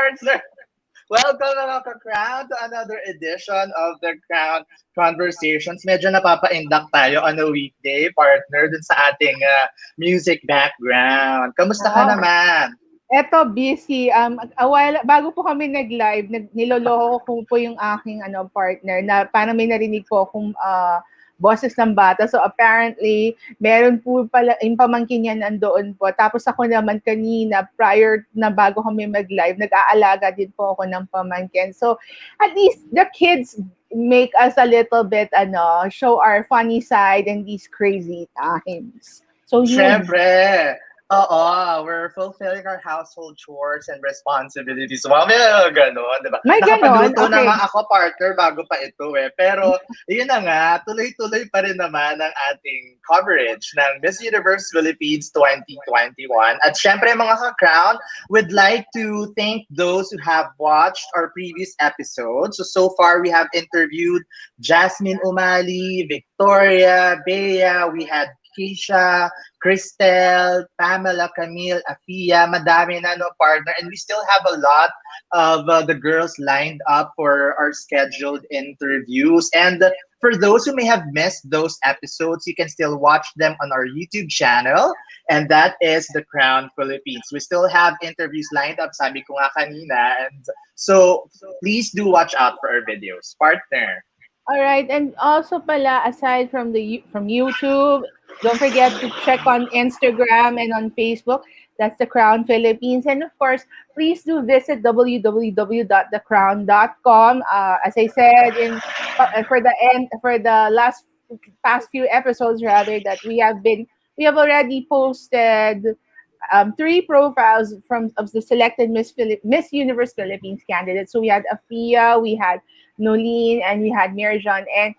partner! Welcome mga ka-Qrown to another edition of the Qrown Conversations. Medyo napapaindak tayo on a weekday, partner, dun sa ating music background. Kamusta ka Oo. naman? Eto, busy. A while, bago po kami nag-live, niloloko ko po yung aking partner na parang may narinig po akong boses ng bata. So apparently, meron po pala, yung pamangkin niya nandoon po. Tapos ako naman kanina, prior na bago kami mag-live, nag-aalaga din po ako ng pamangkin. So at least the kids make us a little bit, show our funny side in these crazy times. So yun. Siyempre. Oo, we're fulfilling our household chores and responsibilities. Wow, may gano'n, di ba? May ganon? Nakapagluto na Okay. nga ako, partner, bago pa ito eh. Pero, yun na nga, tuloy-tuloy pa rin naman ang ating coverage ng Miss Universe Philippines 2021. At syempre, mga ka-Crown, would like to thank those who have watched our previous episodes. So far, we have interviewed Jasmine Umali, Victoria, Bea, we had Keisha, Cristel, Pamela, Camille, Afia, madami na no partner. And we still have a lot of the girls lined up for our scheduled interviews. And for those who may have missed those episodes, you can still watch them on our YouTube channel. And that is The Crown Philippines. We still have interviews lined up, sabi ko nga kanina. And so please do watch out for our videos. Partner. All right, and also pala aside from from YouTube, don't forget to check on Instagram and on Facebook. That's the Crown Philippines, and of course, please do visit www.thecrown.com. As I said for the last past few episodes rather that we have already posted three profiles from of the selected Miss Universe Philippines candidates. So we had Afia, we had Nolene, and we had Mirjan. And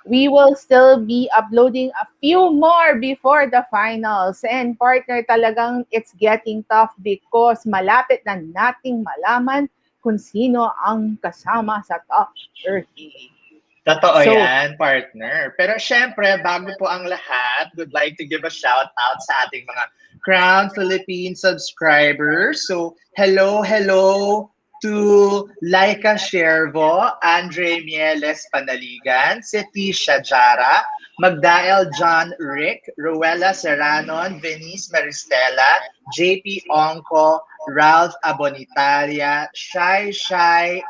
we will still be uploading a few more before the finals. And partner, talagang it's getting tough because malapit na nating malaman kung sino ang kasama sa top 30. Totoo So, yan, partner. Pero syempre, bago po ang lahat, would like to give a shout out sa ating mga Crown Philippine subscribers. So, hello to Laika Shervo, Andre Mieles Panaligan, Setisha Jara, Magdael John Rick, Ruela Serranon, Venice Maristela, JP Onco, Ralph Abonitaria, Shai,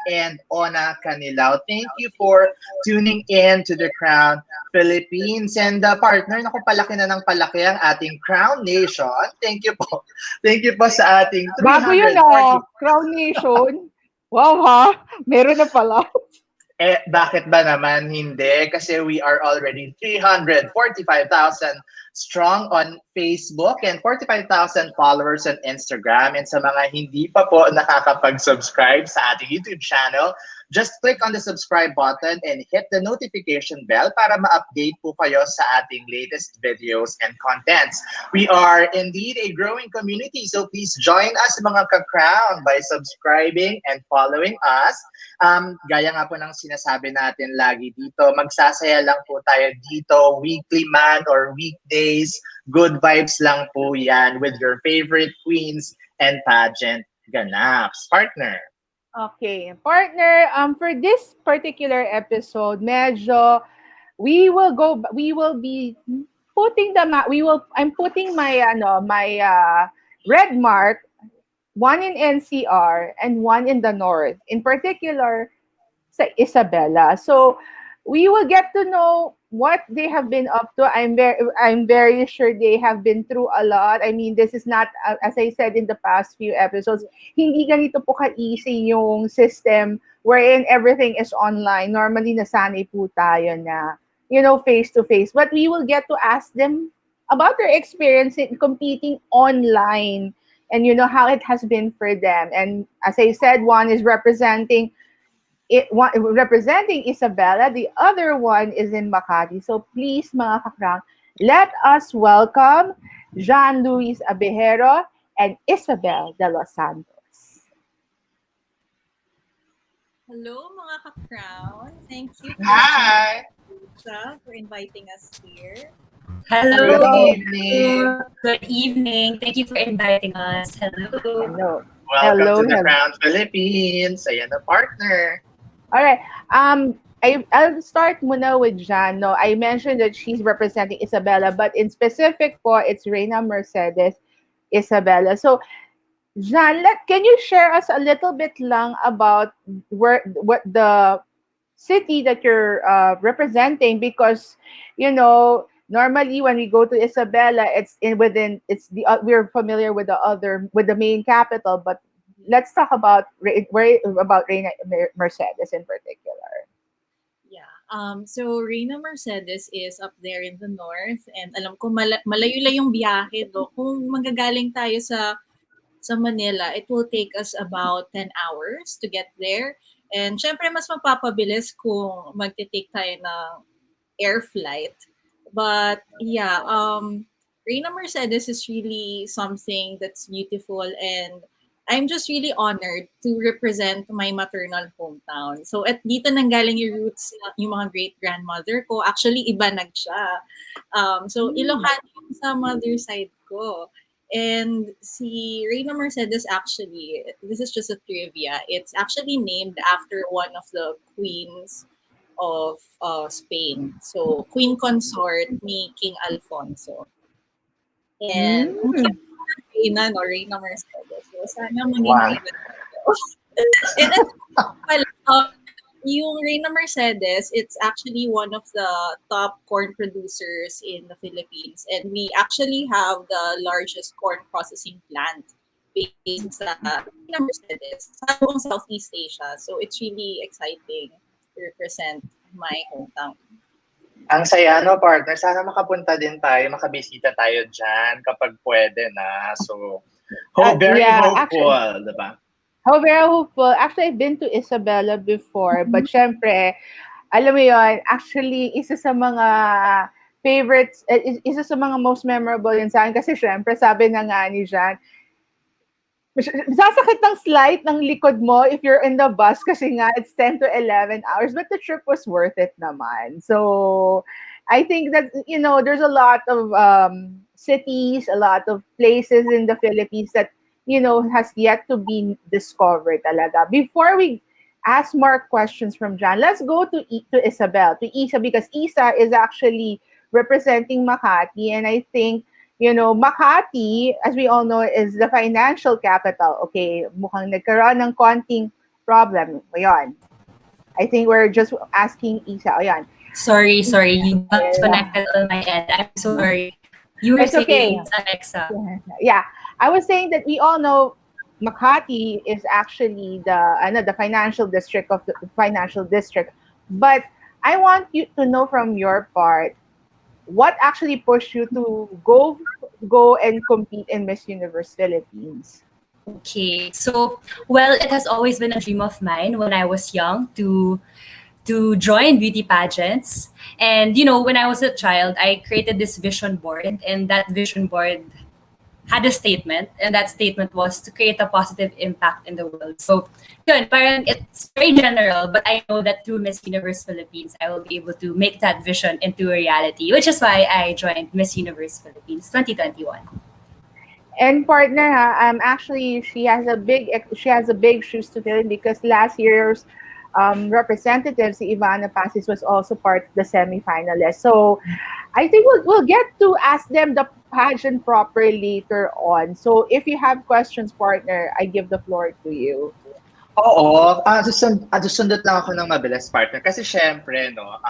and Ona Canilao. Thank you for tuning in to the Crown Philippines. And partner, naku, palaki na ng palaki ang ating Crown Nation. Thank you po. Thank you po sa ating bago yun 340. Crown Nation. Wow ha, meron na pala. Bakit ba naman hindi? Kasi we are already 345,000 strong on Facebook and 45,000 followers on Instagram. And sa mga hindi pa po nakakapag-subscribe sa ating YouTube channel, just click on the subscribe button and hit the notification bell para ma-update po kayo sa ating latest videos and contents. We are indeed a growing community, so please join us mga ka-Crown by subscribing and following us. Gaya nga po ng sinasabi natin lagi dito, magsasaya lang po tayo dito, weekly man or weekdays, good vibes lang po yan with your favorite queens and pageant ganaps. Partner. Okay, partner, for this particular episode, medyo we will be putting I'm putting my red mark, one in NCR and one in the north. In particular sa Isabela. So we will get to know what they have been up to. I'm very sure they have been through a lot. I mean, this is not as I said in the past few episodes, hindi ganito po ka-easy yung system wherein everything is online. Normally nasanay po tayo na face to face. But we will get to ask them about their experience in competing online and how it has been for them. And as I said, one is representing Isabela, the other one is in Makati. So please, mga ka-Crown, let us welcome Jean-Louis Abejero and Isabelle Delos Santos. Hello, mga ka-Crown. Thank you, Hi! for inviting us here. Hello. Good evening. Good evening. Thank you for inviting us. Hello. Hello. Welcome Hello, to the hello. Crown Philippines. Ayan na, partner. All right. I'll start muna with Jan. No, I mentioned that she's representing Isabela, but in specific po, it's Reina Mercedes Isabela. So, Jan, can you share us a little bit lang about what the city that you're representing? Because normally when we go to Isabela, it's in within it's the we're familiar with the main capital, but let's talk about about Reina Mercedes in particular. Yeah. So Reina Mercedes is up there in the north, and alam ko malayo-layong biyahe do. Kung manggagaling tayo sa Manila, it will take us about 10 hours to get there. And syempre mas mapapabilis kung magte-take tayo ng air flight. But yeah, Reina Mercedes is really something that's beautiful, and I'm just really honored to represent my maternal hometown. So at dito nanggaling yung roots yung mga great grandmother ko. Actually iba siya. So Mm. Ilocano yung sa mother side ko. And si Reina Mercedes actually, this is just a trivia. It's actually named after one of the queens of Spain. So, queen consort ni King Alfonso. And Mm. Reyna, no, Reyna Mercedes. So, sana maging Wow. Reyna tayo. And then, pala, yung Reyna Mercedes, it's actually one of the top corn producers in the Philippines. And we actually have the largest corn processing plant based sa Reyna Mercedes sa buong Southeast Asia. So it's really exciting to represent my hometown. Ang saya, no, partner. Sana makapunta din tayo, makabisita tayo dyan kapag pwede na. So, very Yeah, actually, hopeful, diba? how very hopeful. Actually, I've been to Isabela before, but syempre, alam mo yon, actually, isa sa mga favorites, isa sa mga most memorable yun sa akin kasi syempre, sabi na nga ni Jan, sasakit ng slight ng likod mo if you're in the bus kasi nga it's 10 to 11 hours, but the trip was worth it naman. So I think that there's a lot of cities, a lot of places in the Philippines that has yet to be discovered talaga. Before we ask more questions from John, let's go to Isabel, to Isa, because Isa is actually representing Makati, and I think Makati, as we all know, is the financial capital. Okay, mukhang nagkaroon ng konting problem. Ayan. I think we're just asking Isa. Ayan. Sorry, you got Yeah. disconnected on my end. I'm sorry. You were It's okay. saying, Alexa. Yeah. I was saying that we all know Makati is actually the financial district of the financial district. But I want you to know from your part, what actually pushed you to go and compete in Miss Universe Philippines? Okay, so well, it has always been a dream of mine when I was young to join beauty pageants. And when I was a child, I created this vision board, and that vision board had a statement, and that statement was to create a positive impact in the world. So, yun, parang it's very general, but I know that through Miss Universe Philippines, I will be able to make that vision into a reality, which is why I joined Miss Universe Philippines 2021. And partner, actually, she has a big shoes to fill in because last year's representative, si Ivana Pasis, was also part of the semifinalists. So I think we'll get to ask them the pageant proper later on. So if you have questions, partner, I give the floor to you. Oo, susundot lang ako ng mabilis, partner. Kasi syempre, no,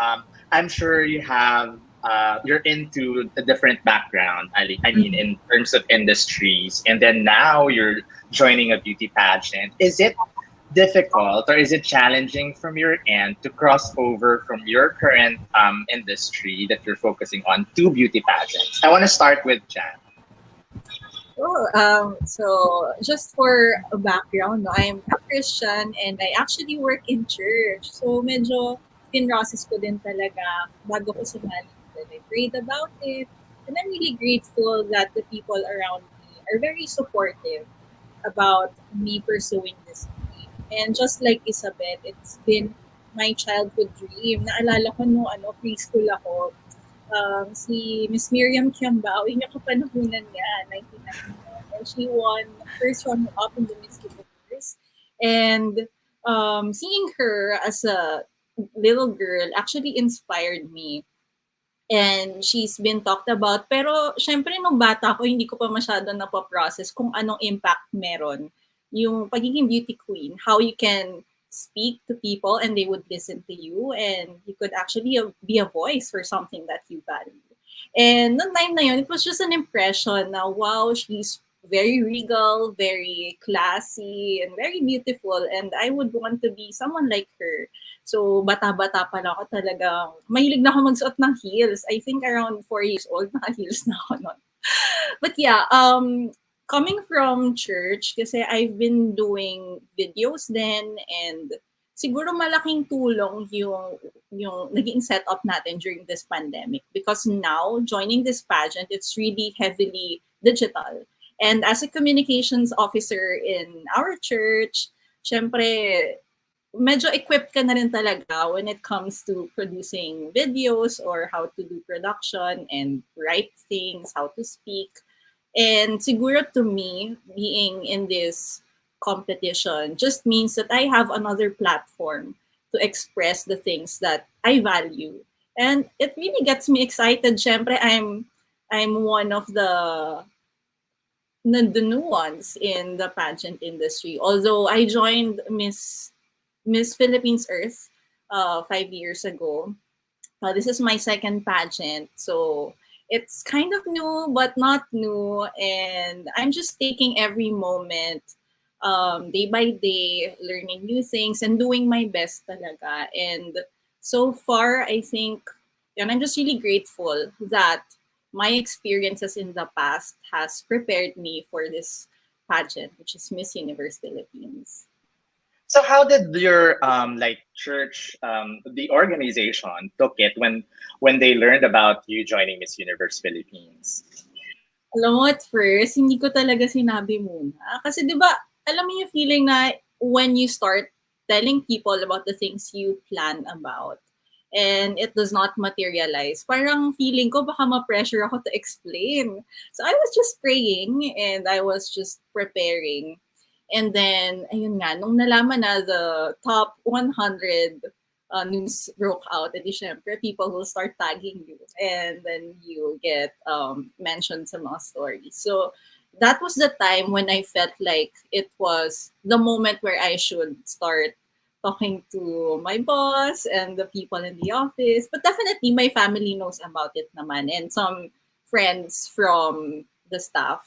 I'm sure you're into a different background. I mean, in terms of industries. And then now you're joining a beauty pageant. Is it difficult or is it challenging from your end to cross over from your current industry that you're focusing on to beauty pageants? I want to start with Jan. So just for a background, no, I'm a Christian and I actually work in church. So medyo pinrocess ko din talaga bago ko sumali. Then I prayed about it. And I'm really grateful that the people around me are very supportive about me pursuing this dream. And just like Isabel, it's been my childhood dream. Naalala ko nung preschool ako, si Miss Miriam Kiambao, yung kapanahunan niya, 1999. She won first runner up in the Miss Universe, and seeing her as a little girl actually inspired me. And she's been talked about. Pero, syempre, nung bata ko, hindi ko pa masyado napaprocess kung anong impact meron yung pagiging beauty queen. How you can speak to people and they would listen to you and you could actually be a voice for something that you value. And noong time na yun, it was just an impression na, wow, she's very regal, very classy, and very beautiful. And I would want to be someone like her. So, bata-bata pa lang ako talagang, mahilig na ako magsuot ng heels. I think around 4 years old, naka-heels na ako nun. But yeah, coming from church, kasi I've been doing videos then, and siguro malaking tulong yung naging setup natin during this pandemic. Because now, joining this pageant, it's really heavily digital. And as a communications officer in our church, syempre, medyo equipped ka na rin talaga when it comes to producing videos or how to do production and write things, how to speak. And siguro to me, being in this competition just means that I have another platform to express the things that I value. And it really gets me excited. Syempre, I'm one of the new ones in the pageant industry. Although I joined Miss Philippines Earth 5 years ago. This is my second pageant, so it's kind of new but not new, and I'm just taking every moment, day by day, learning new things and doing my best talaga. And so far, I think, and I'm just really grateful that my experiences in the past has prepared me for this pageant, which is Miss Universe Philippines. So how did your like church, the organization took it when they learned about you joining Miss Universe Philippines? Alam mo, at first, hindi ko talaga sinabi muna. Kasi di ba, alam mo yung feeling na when you start telling people about the things you plan about and it does not materialize, parang feeling ko baka ma-pressure ako to explain. So I was just praying and I was just preparing. And then, ayun nga, nung nalaman na the top 100 news broke out, edi syempre, people will start tagging you. And then you get mentioned sa mga stories. So, that was the time when I felt like it was the moment where I should start talking to my boss and the people in the office. But definitely, my family knows about it naman. And some friends from the staff.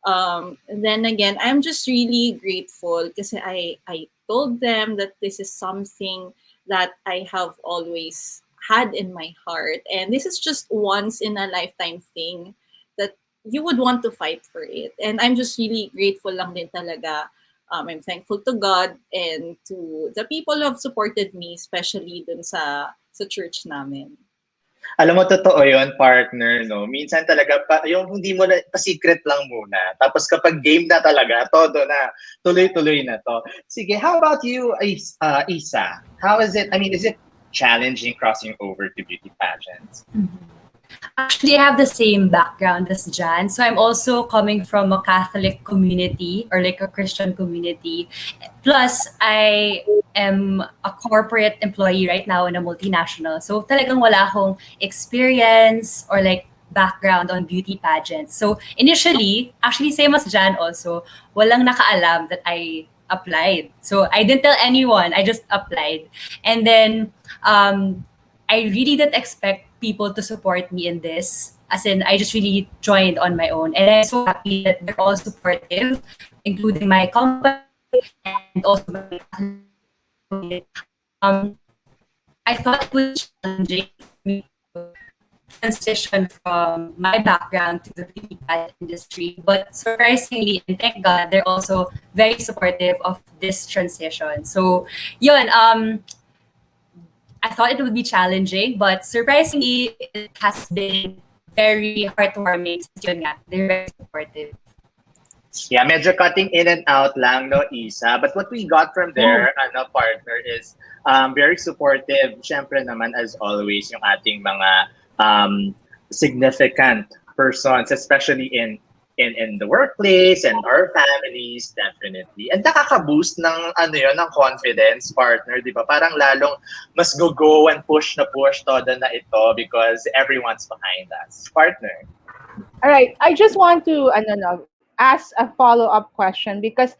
And then again, I'm just really grateful because I told them that this is something that I have always had in my heart. And this is just once in a lifetime thing that you would want to fight for it. And I'm just really grateful lang din talaga. I'm thankful to God and to the people who have supported me, especially dun sa church namin. Alam mo, totoo yun, partner, no? Minsan talaga, yung hindi mo na, pa-secret lang muna. Tapos kapag game na talaga, todo na, tuloy-tuloy na to. Sige, how about you, Isa? How is it, I mean, is it challenging crossing over to beauty pageants? Actually, I have the same background as Jan. So I'm also coming from a Catholic community or like a Christian community. Plus, I am a corporate employee right now in a multinational. So talagang wala akong experience or like background on beauty pageants. So initially, actually same as Jan also, walang nakaalam that I applied. So I didn't tell anyone. I just applied. And then I really didn't expect people to support me in this. As in, I just really joined on my own. And I'm so happy that they're all supportive, including my company and also my community. I thought it was challenging for me to transition from my background to the beauty pageant industry. But surprisingly, and thank God, they're also very supportive of this transition. So, yun, I thought it would be challenging, but surprisingly, it has been very heartwarming. Yun nga, they're very supportive. Yeah, medyo cutting in and out lang, no, Isa. But what we got from there, partner, is very supportive. Siyempre naman, as always, yung ating mga significant persons, especially in in the workplace and our families, definitely. And nakaka-boost ng ano yun, ng confidence, partner, di ba? Parang lalong mas go and push todo na ito because everyone's behind us. Partner. All right. I just want to ask a follow-up question because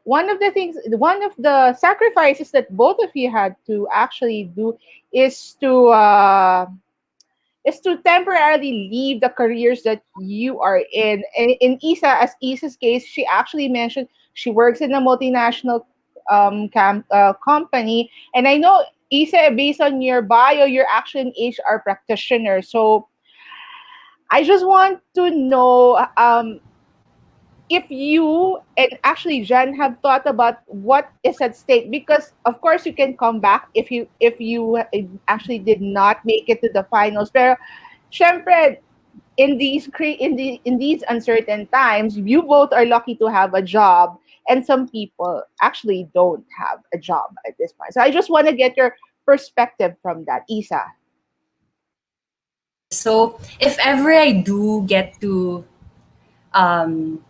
one of the sacrifices that both of you had to actually do is to temporarily leave the careers that you are in. And in Isa's case, she actually mentioned she works in a multinational company. And I know, Isa, based on your bio, you're actually an HR practitioner. So I just want to know if you and actually Jen have thought about what is at stake, because of course you can come back if you actually did not make it to the finals. Pero syempre, in these uncertain times, you both are lucky to have a job, and some people actually don't have a job at this point. So I just want to get your perspective from that, Isa. Okay, so if ever I do get to um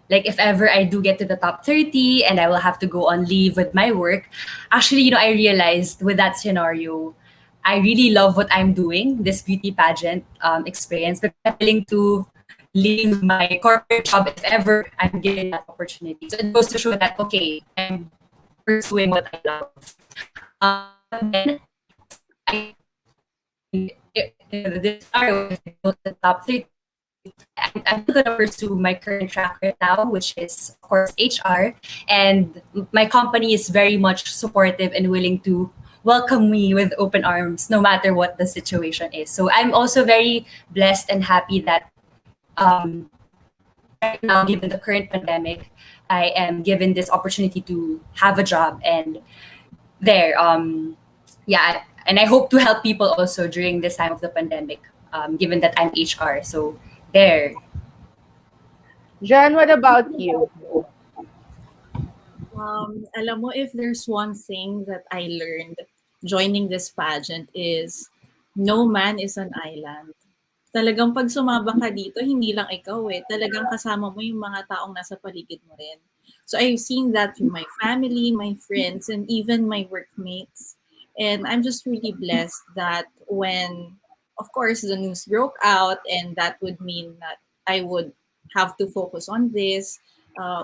like if ever I do get to the top 30 and I will have to go on leave with my work, actually, I realized with that scenario, I really love what I'm doing, this beauty pageant experience, because I'm willing to leave my corporate job if ever I'm given that opportunity. So it goes to show that, okay, I'm pursuing what I love. Then, I, in this scenario, if I go to the top 30, I'm still gonna pursue my current track right now, which is of course HR, and my company is very much supportive and willing to welcome me with open arms, no matter what the situation is. So I'm also very blessed and happy that um, right now, given the current pandemic, I am given this opportunity to have a job and there. Yeah, and I hope to help people also during this time of the pandemic, given that I'm HR. So there. Jen, what about you? Alam mo, if there's one thing that I learned joining this pageant is no man is an island. Talagang pag sumaba ka dito, hindi lang ikaw eh. Talagang kasama mo yung mga taong nasa paligid mo rin. So I've seen that with my family, my friends, and even my workmates. And I'm just really blessed that when, of course, the news broke out and that would mean that I would have to focus on this,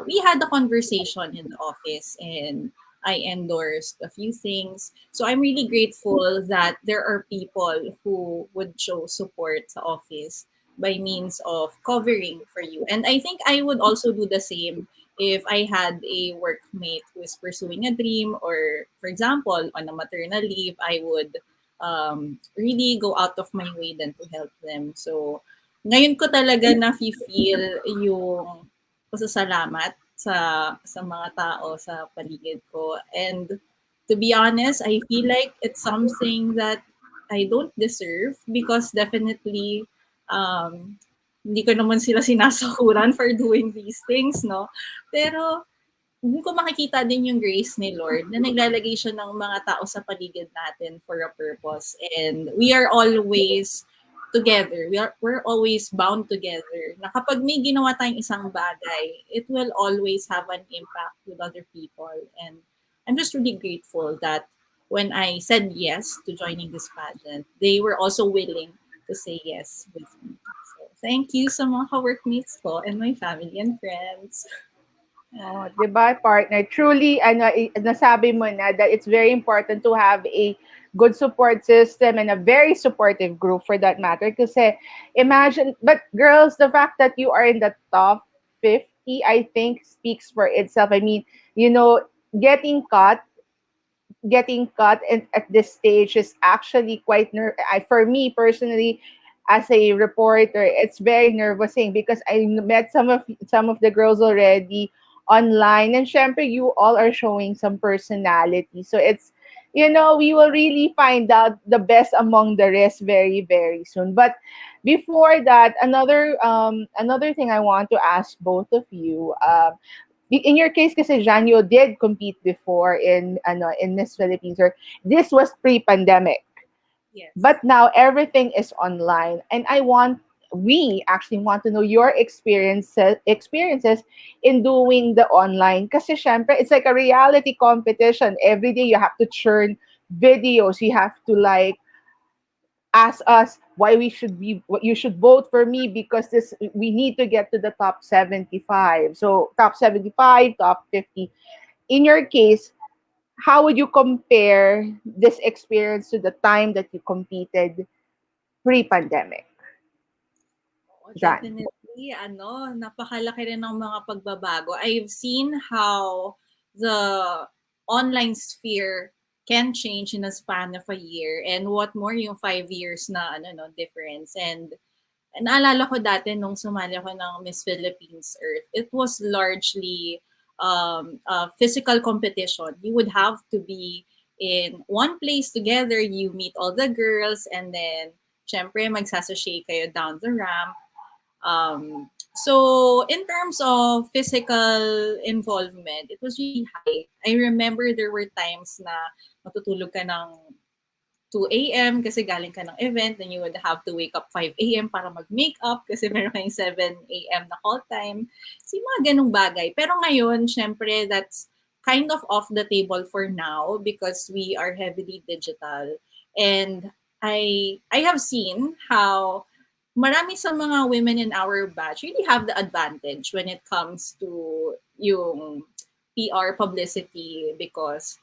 we had a conversation in the office and I endorsed a few things. So I'm really grateful that there are people who would show support sa office by means of covering for you. And I think I would also do the same if I had a workmate who is pursuing a dream, or, for example, on a maternal leave, I would really go out of my way then to help them. So ngayon ko talaga na-feel yung pasasalamat sa mga tao sa paligid ko. And to be honest, I feel like it's something that I don't deserve because definitely hindi ko naman sila sinasakuran for doing these things, no? Pero hindi ko makikita din yung grace ni Lord na naglalagay siya ng mga tao sa paligid natin for a purpose. And we are always together. We're always bound together. Na kapag may ginawa tayong isang bagay, it will always have an impact with other people. And I'm just really grateful that when I said yes to joining this pageant, they were also willing to say yes with me. So thank you sa mga ka-workmates ko and my family and friends. Oh, 'di ba, partner? Truly, nasabi mo na that it's very important to have a good support system and a very supportive group for that matter. Kasi imagine, but girls, the fact that you are in the top 50, I think, speaks for itself. I mean, getting caught at this stage is actually quite for me personally, as a reporter, it's very nervousing because I met some of the girls already online, and syempre you all are showing some personality, so it's, we will really find out the best among the rest very very soon. But before that, another thing I want to ask both of you, in your case, kasi Jan, you did compete before in Miss Philippines, or this was pre-pandemic, Yes. but now everything is online, and we actually want to know your experiences in doing the online. Kasi syempre, it's like a reality competition. Every day you have to churn videos. You have to like ask us why we should be what you should vote for me because this we need to get to the top 75. So top 75, top 50. In your case, how would you compare this experience to the time that you competed pre-pandemic? Oo, Jan. definitely, napakalaki rin ng mga pagbabago. I've seen how the online sphere can change in a span of a year and what more yung 5 years na difference. And naalala ko dati nung sumali ako ng Miss Philippines Earth, it was largely a physical competition. You would have to be in one place together, you meet all the girls, and then syempre magsasashay kayo down the ramp. So in terms of physical involvement, it was really high. I remember there were times na matutulog ka ng 2 a.m. kasi galing ka ng event, then you would have to wake up 5 a.m. para mag-makeup kasi meron kayong 7 a.m. na call time. So mga ganong bagay. Pero ngayon, syempre, that's kind of off the table for now because we are heavily digital. And I have seen how marami sa mga women in our batch really have the advantage when it comes to yung PR publicity because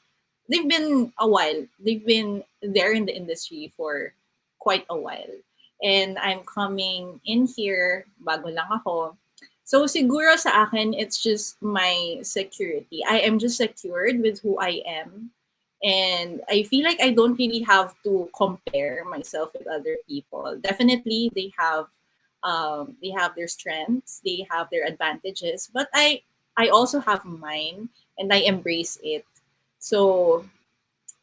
they've been a while. They've been there in the industry for quite a while. And I'm coming in here, bago lang ako. So siguro sa akin, it's just my security. I am just secured with who I am. And I feel like I don't really have to compare myself with other people. Definitely, they have their strengths, they have their advantages, but I also have mine, and I embrace it. So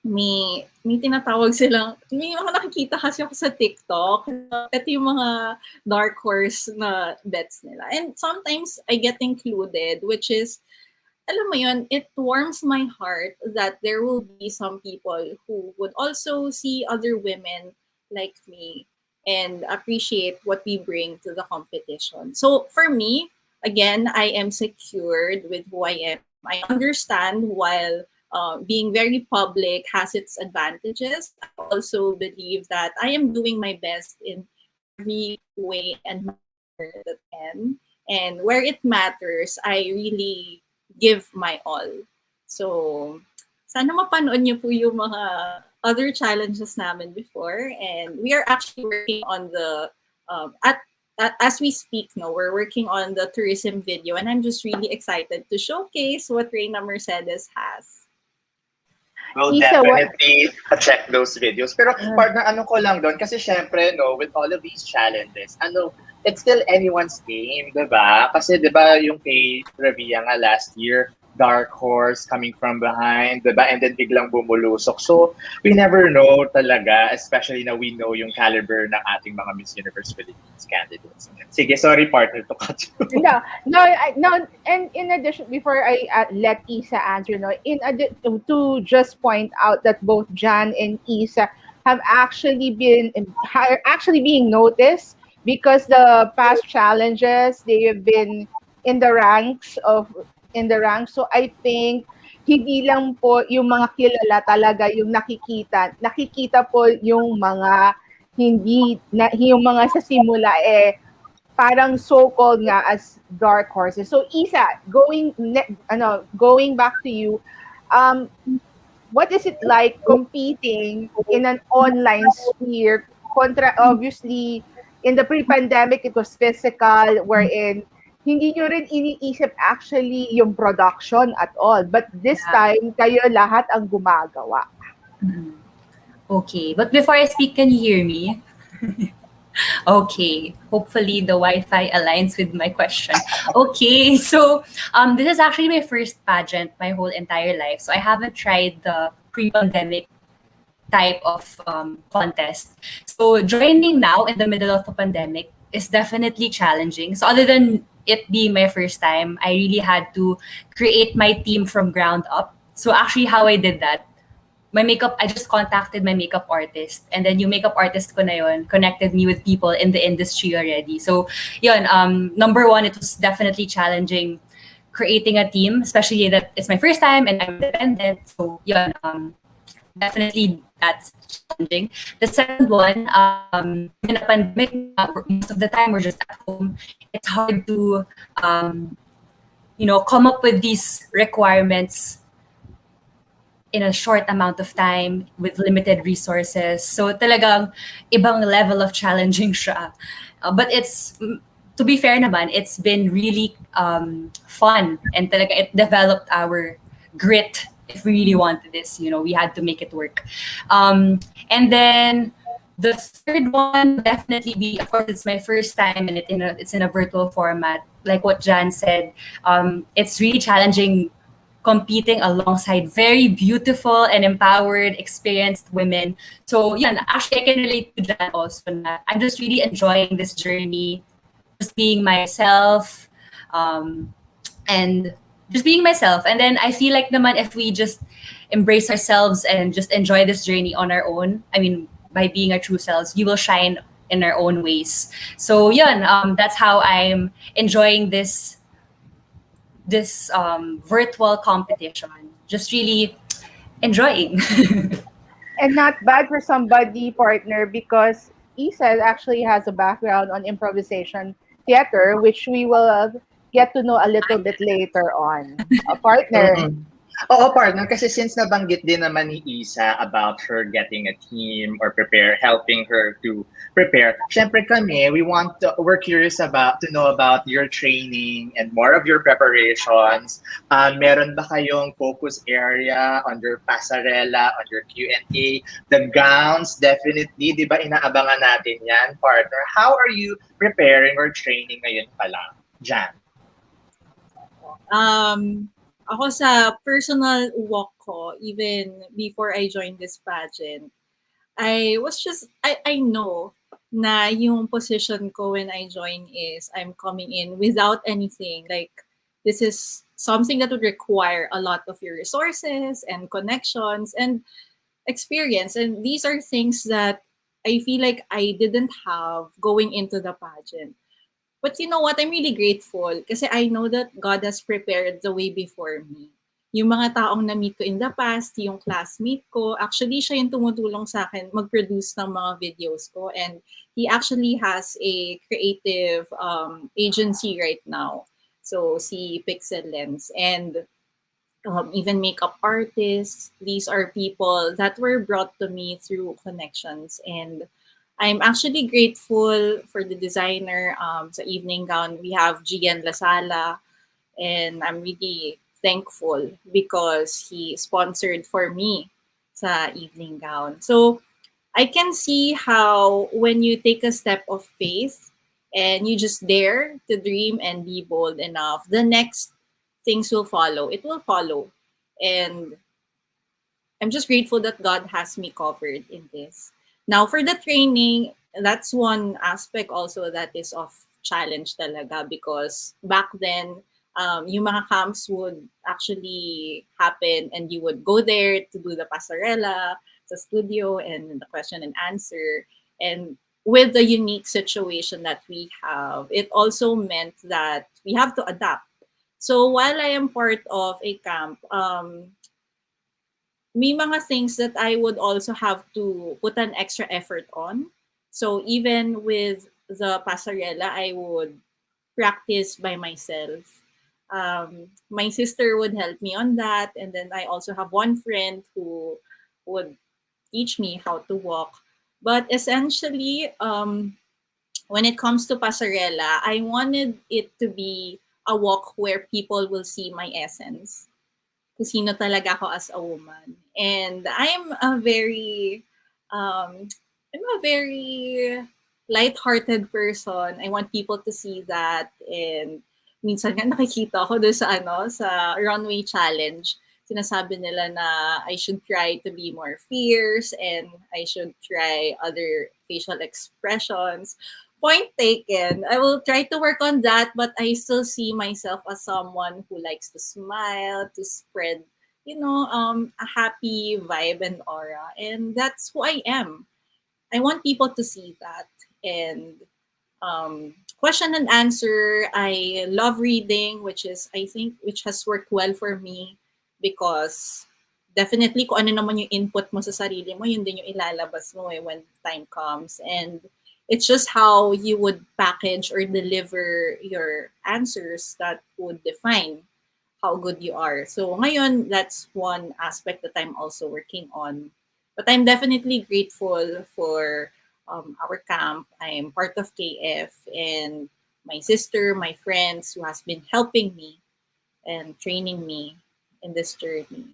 may tinatawag silang, may mga nakikita kasi ako sa TikTok. Ito yung mga dark horse na bets nila. And sometimes I get included, which is alam mo yun, it warms my heart that there will be some people who would also see other women like me and appreciate what we bring to the competition. So for me, again, I am secured with who I am. I understand while being very public has its advantages. I also believe that I am doing my best in every way and manner that I can. And where it matters, I really give my all. So, sana mapanood niyo po yung mga other challenges namin before. And we are actually working on the, as we speak now, we're working on the tourism video. And I'm just really excited to showcase what Reina Mercedes has. We'll Isa, definitely check those videos. Pero partner, ano ko lang doon, kasi syempre, no, with all of these challenges, it's still anyone's game, di ba? Kasi di ba yung kay Revia nga last year, dark horse coming from behind, di ba? And then biglang bumulusok. So, we never know talaga, especially na we know yung caliber ng ating mga Miss Universe Philippines candidates. Sige, sorry partner to cut you. No. And in addition, before I let Isa answer, no, to just point out that both Jan and Isa have actually are actually being noticed because the past challenges they have been in the ranks. So I think hindi lang po yung mga kilala talaga yung nakikita po yung mga yung mga sa simula parang so-called nga as dark horses. So Isa, going back to you, what is it like competing in an online sphere contra obviously in the pre-pandemic it was physical wherein hindi nyo rin iniisip actually yung production at all. But this time, kayo lahat ang gumagawa. Okay, but before I speak, can you hear me? Okay, hopefully the Wi-Fi aligns with my question. Okay, so this is actually my first pageant my whole entire life. So I haven't tried the pre-pandemic type of contest. So joining now in the middle of a pandemic is definitely challenging. So other than it being my first time, I really had to create my team from ground up. So actually how I did that my makeup, I just contacted my makeup artist, and then yung makeup artist ko na yun connected me with people in the industry already. So yun, number one, it was definitely challenging creating a team, especially that it's my first time and I'm independent. So yun, definitely that's challenging. The second one, in a pandemic, most of the time we're just at home. It's hard to, come up with these requirements in a short amount of time with limited resources. So talagang ibang level of challenging siya. But to be fair naman, it's been really fun, and talaga it developed our grit if we really wanted this. We had to make it work. And then the third one would definitely be, of course, it's my first time and it's in a virtual format. Like what Jan said, it's really challenging competing alongside very beautiful and empowered, experienced women. So yeah, actually I can relate to Jan also na I'm just really enjoying this journey, just being myself, um, and just being myself. And then I feel like naman if we just embrace ourselves and just enjoy this journey on our own, I mean, by being our true selves, we will shine in our own ways. So yeah, that's how I'm enjoying this virtual competition. Just really enjoying. And not bad for somebody, partner, because Isa actually has a background on improvisation theater, which we will get to know a little bit later on. A partner. Mm-mm. Oo, partner, kasi since nabanggit din naman ni Isa about her getting a team or helping her to prepare, syempre kami, we're curious to know about your training and more of your preparations. Meron ba kayong focus area on your pasarela, on your Q&A? The gowns, definitely, di ba inaabangan natin yan, partner? How are you preparing or training ngayon pa lang? Jan? Ako sa personal walk ko, even before I joined this pageant, I know na yung position ko when I join is I'm coming in without anything. Like, this is something that would require a lot of your resources and connections and experience. And these are things that I feel like I didn't have going into the pageant. But you know what? I'm really grateful kasi I know that God has prepared the way before me. Yung mga taong na-meet ko in the past, yung classmate ko, actually siya yung tumutulong sa akin mag-produce ng mga videos ko. And he actually has a creative agency right now. So, si Pixel Lens. And even makeup artists, these are people that were brought to me through connections. And I'm actually grateful for the designer sa evening gown. We have Gian Lasala, and I'm really thankful because he sponsored for me sa evening gown. So I can see how when you take a step of faith and you just dare to dream and be bold enough, the next things will follow. It will follow. And I'm just grateful that God has me covered in this. Now, for the training, that's one aspect also that is of challenge talaga because back then, yung mga camps would actually happen and you would go there to do the pasarela, the studio, and the question and answer. And with the unique situation that we have, it also meant that we have to adapt. So while I am part of a camp, may mga things that I would also have to put an extra effort on. So even with the pasarela, I would practice by myself. My sister would help me on that, and then I also have one friend who would teach me how to walk. But essentially, when it comes to pasarela, I wanted it to be a walk where people will see my essence kung sino talaga ako as a woman. And I'm a very light-hearted person. I want people to see that. And minsan nga nakikita ko doon sa runway challenge. Sinasabi nila na I should try to be more fierce and I should try other facial expressions. Point taken. I will try to work on that, but I still see myself as someone who likes to smile, to spread, a happy vibe and aura. And that's who I am. I want people to see that. And question and answer, I love reading, which has worked well for me because definitely kung ano naman yung input mo sa sarili mo, yun din yung ilalabas mo when time comes. And it's just how you would package or deliver your answers that would define how good you are. So ngayon, that's one aspect that I'm also working on. But I'm definitely grateful for our camp. I'm part of KF and my sister, my friends who has been helping me and training me in this journey.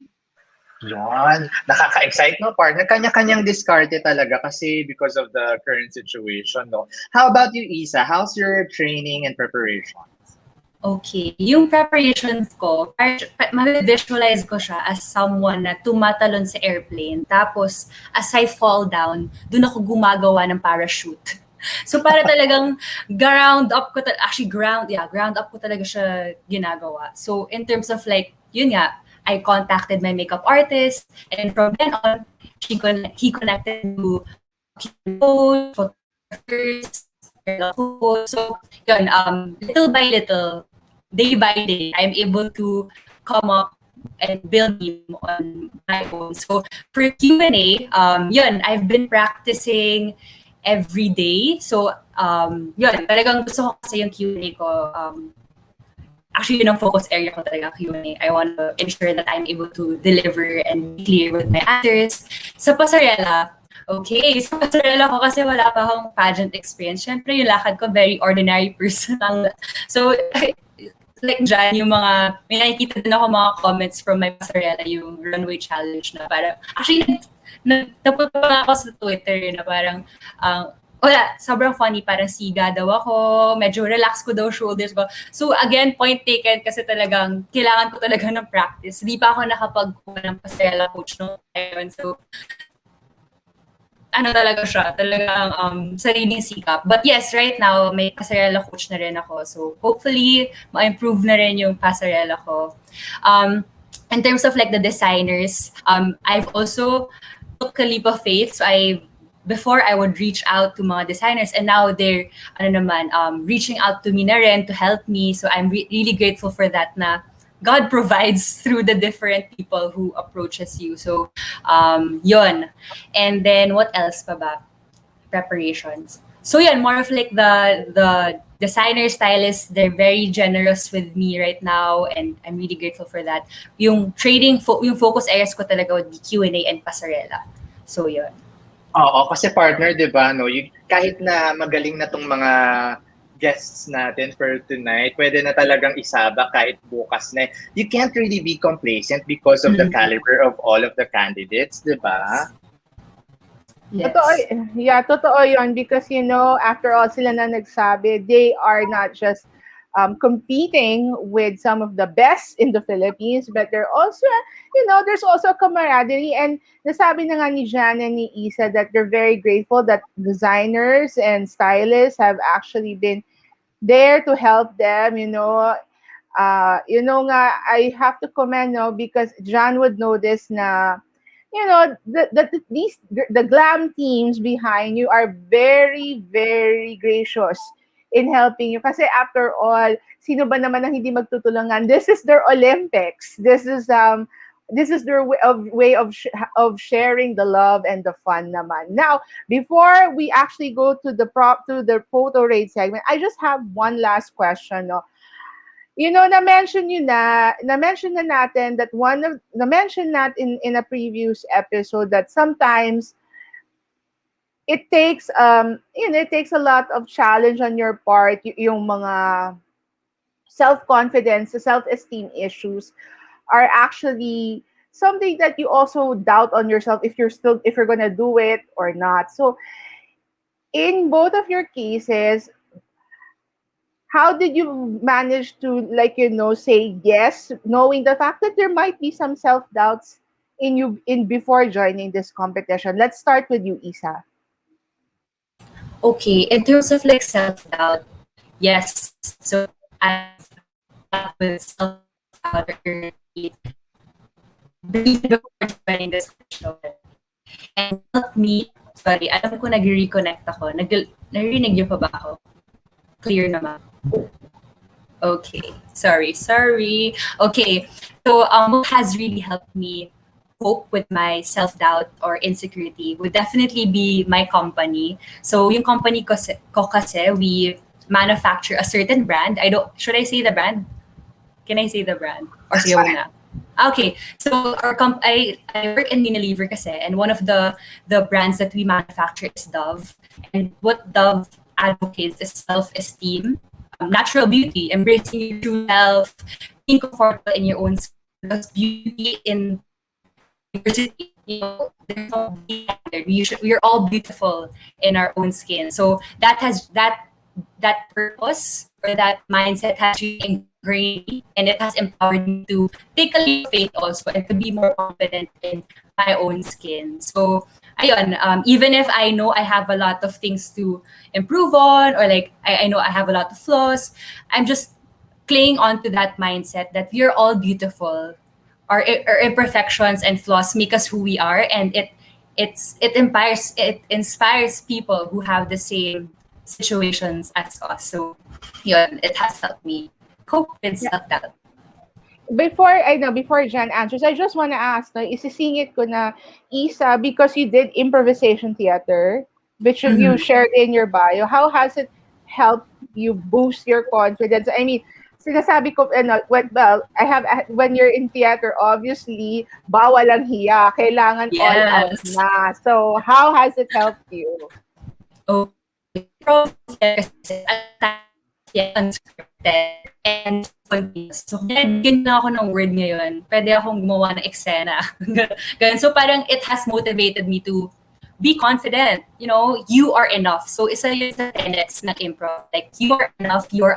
Yan. Nakaka-excite, no, partner? Kanya-kanyang diskarte talaga kasi because of the current situation, no? How about you, Isa? How's your training and preparation? Okay, yung preparations ko, ma-visualize ko siya as someone na tumatalon sa airplane. Tapos, as I fall down, dun ako gumagawa ng parachute. So, para talagang ground up ko talaga siya ginagawa. So, in terms of like, yun nga, I contacted my makeup artist, and from then on, he connected to coach, photographers, so, yun, little by little, day by day, I'm able to come up and build team on my own. So for Q&A, yun, I've been practicing every day. So yun, talagang gusto ko kasi yung Q&A ko. Actually, yun ang focus area ko talaga, Q&A. I want to ensure that I'm able to deliver and be clear with my answers. Sa pasarela, okay, sa pasarela ko kasi wala pa akong pageant experience. Siyempre, yung lakad ko, very ordinary person lang. So, like dyan, yung mga, may nakikita din ako mga comments from my pasarela, yung runway challenge na parang, actually, nagtapot pa ako sa Twitter na parang, wala, sobrang funny, parang siga daw ako, medyo relax ko daw shoulders ko. So again, point taken kasi talagang kailangan ko talaga ng practice. Hindi pa ako nakapagkuha ng pasarela coach noon. So, ano talaga siya, talagang sariling sikap. But yes, right now, may pasarela coach na rin ako. So hopefully, ma-improve na rin yung pasarela ko. In terms of like the designers, I've also took a leap of faith. So before I would reach out to mga designers, and now they're reaching out to me na rin to help me. So I'm really grateful for that na God provides through the different people who approaches you. So yun. And then what else pa ba? Preparations. So yun, more of like the designer stylists, they're very generous with me right now, and I'm really grateful for that. Yung trading, yung focus areas ko talaga would be Q&A and pasarela. So yun. Oo, kasi partner, di ba, no, kahit na magaling na tong mga guests natin for tonight, pwede na talagang isaba kahit bukas na. You can't really be complacent because of the caliber of all of the candidates, di ba? Yes. Totoo yun because, after all sila na nagsabi, they are not just competing with some of the best in the Philippines, but they're also, there's also camaraderie. And nasabi na nga ni Jan and ni Isa that they're very grateful that designers and stylists have actually been there to help them, I have to commend, because Jan would know this na, the glam teams behind you are very, very gracious in helping you. Kasi after all, sino ba naman ang hindi magtutulungan? This is their Olympics. This is their way of sharing the love and the fun naman. Now, before we actually go to the photo raid segment, I just have one last question. No? Na-mention na natin that na-mention natin in a previous episode that sometimes it takes a lot of challenge on your part, yung mga self-confidence, self-esteem issues are actually something that you also doubt on yourself if you're gonna do it or not. So in both of your cases, how did you manage to say yes, knowing the fact that there might be some self-doubts in you before joining this competition? Let's start with you, Isa. Okay, in terms of like self-doubt, yes. So I've with self-doubt early. even before joining this show. And it helped me, sorry, alam ko nag-reconnect ako. Narinig niyo pa ba ako? Clear naman. Okay, sorry. Okay, so what has really helped me cope with my self-doubt or insecurity would definitely be my company. So yung company ko kasi, we manufacture a certain brand. Should I say the brand? Can I say the brand? Or That's sige fine. muna. Okay, so I work in Unilever kasi, and one of the brands that we manufacture is Dove. And what Dove advocates is self-esteem, natural beauty, embracing your true self, being comfortable in your own skin. Because beauty in diversity, there's no beauty standard. We're all beautiful in our own skin. So that purpose or that mindset has really ingrained me, and it has empowered me to take a leap of faith also and to be more confident in my own skin. So ayun, even if I know I have a lot of things to improve on, or like I know I have a lot of flaws, I'm just clinging on to that mindset that we are all beautiful. Our imperfections and flaws make us who we are, and it inspires people who have the same situations as us. So yun, it has helped me cope with self-doubt. Before Jan answers, I just want to ask, no, isisingit ko na, Isa, because you did improvisation theater, which you Mhm. shared in your bio, how has it helped you boost your confidence? I mean, sinasabi ko, well, when you're in theater, obviously, bawal ang hiya, kailangan all out Yes. na. So, how has it helped you? Okay. Probably kasi at times, yeah, unscripted and spontaneous. So, kung nabigyan na ako ng word ngayon, pwede akong gumawa ng eksena. Ganun. So, parang it has motivated me to be confident. You are enough. So, isa yun sa tenets ng improv. Like, you are enough. You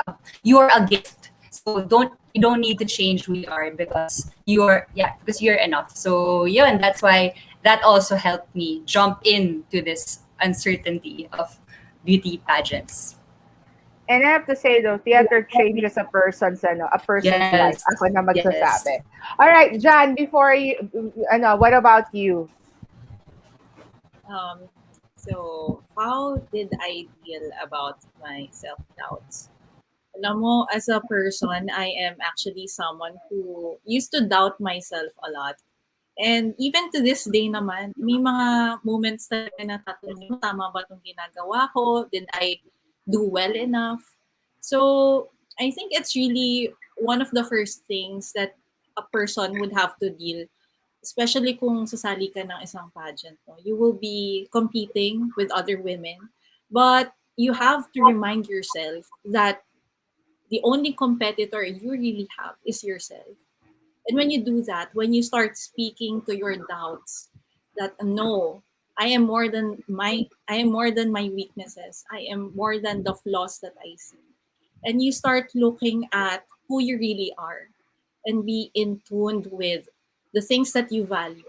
are a gift. So, you don't need to change who you are because you're enough. So, yun, that's why that also helped me jump into this uncertainty of beauty pageants. And I have to say though, theater changes a person's life. Yes. Ako na Yes. magsasabi. All right, Jan, before you, what about you? Um, so, how did I deal about my self-doubts? Alam mo, as a person, I am actually someone who used to doubt myself a lot. And even to this day naman, may mga moments talaga na tatanungin mo, tama ba itong ginagawa ko? Did I do well enough? So, I think it's really one of the first things that a person would have to deal, especially kung sasali ka ng isang pageant. No? You will be competing with other women, but you have to remind yourself that the only competitor you really have is yourself. And when you do that, when you start speaking to your doubts, that no, I am more than my weaknesses. I am more than the flaws that I see. And you start looking at who you really are and be in tune with the things that you value.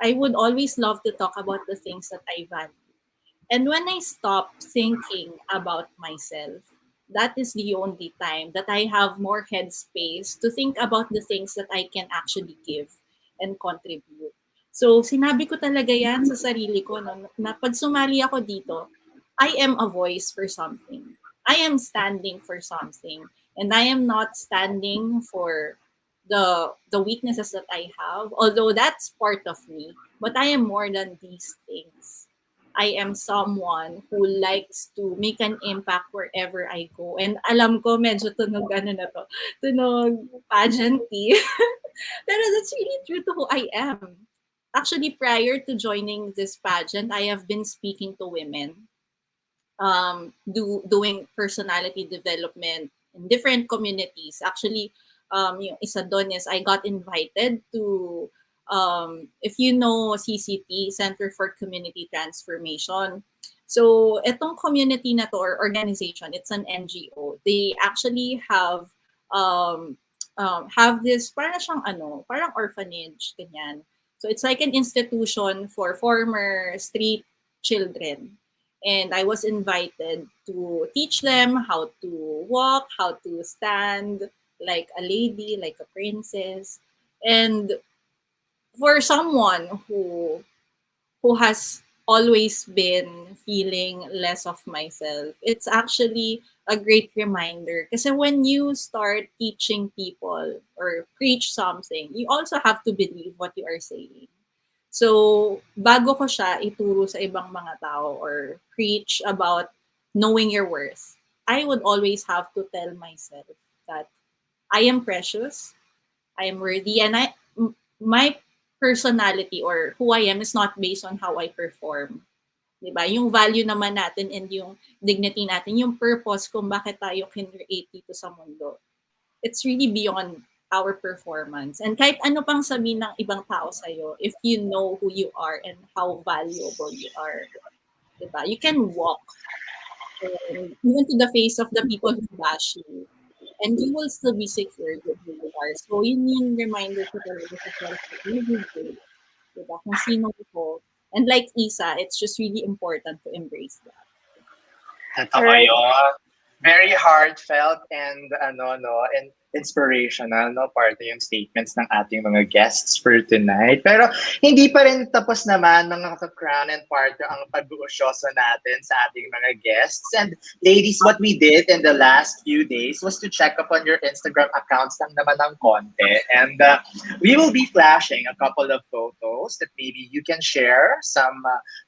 I would always love to talk about the things that I value. And when I stop thinking about myself, that is the only time that I have more headspace to think about the things that I can actually give and contribute. So, sinabi ko talaga yan sa sarili ko no, na pag sumali ako dito, I am a voice for something. I am standing for something. And I am not standing for the weaknesses that I have, although that's part of me. But I am more than these things. I am someone who likes to make an impact wherever I go. And alam ko, medyo tunog tunog pageanty. Pero that's really true to who I am. Actually, prior to joining this pageant, I have been speaking to women, doing personality development in different communities. Actually, yung isa doon is I got invited to, if you know CCT, Center for Community Transformation. So, itong community na to or organization, it's an NGO. They actually um, have this, parang siyang parang orphanage, ganyan. So, it's like an institution for former street children, and I was invited to teach them how to walk, how to stand like a lady, like a princess. And for someone who has always been feeling less of myself, it's actually a great reminder. Because when you start teaching people or preach something, you also have to believe what you are saying. So, bago ko siya ituro sa ibang mga tao or preach about knowing your worth, I would always have to tell myself that I am precious, I am worthy, and my personality or who I am is not based on how I perform. 'Di ba? Yung value naman natin and yung dignity natin, yung purpose kung bakit tayo kinreate dito sa mundo. It's really beyond our performance. And kahit ano pang sabihin ng ibang tao sa'yo, if you know who you are and how valuable you are, 'di ba? You can walk even to the face of the people who bash you. And you will still be secure with who you are. So, yun yung reminder ko talaga sa self ko every day. Diba? Kung sino ko. And like Isa, it's just really important to embrace that. Totoo yun. Very heartfelt and and inspirational, no, parte yung statements ng ating mga guests for tonight. Pero hindi pa rin tapos naman mga ka-Qrown and partner ang pag-uusyoso natin sa ating mga guests. And ladies, what we did in the last few days was to check up on your Instagram accounts lang naman ng konti. And we will be flashing a couple of photos that maybe you can share some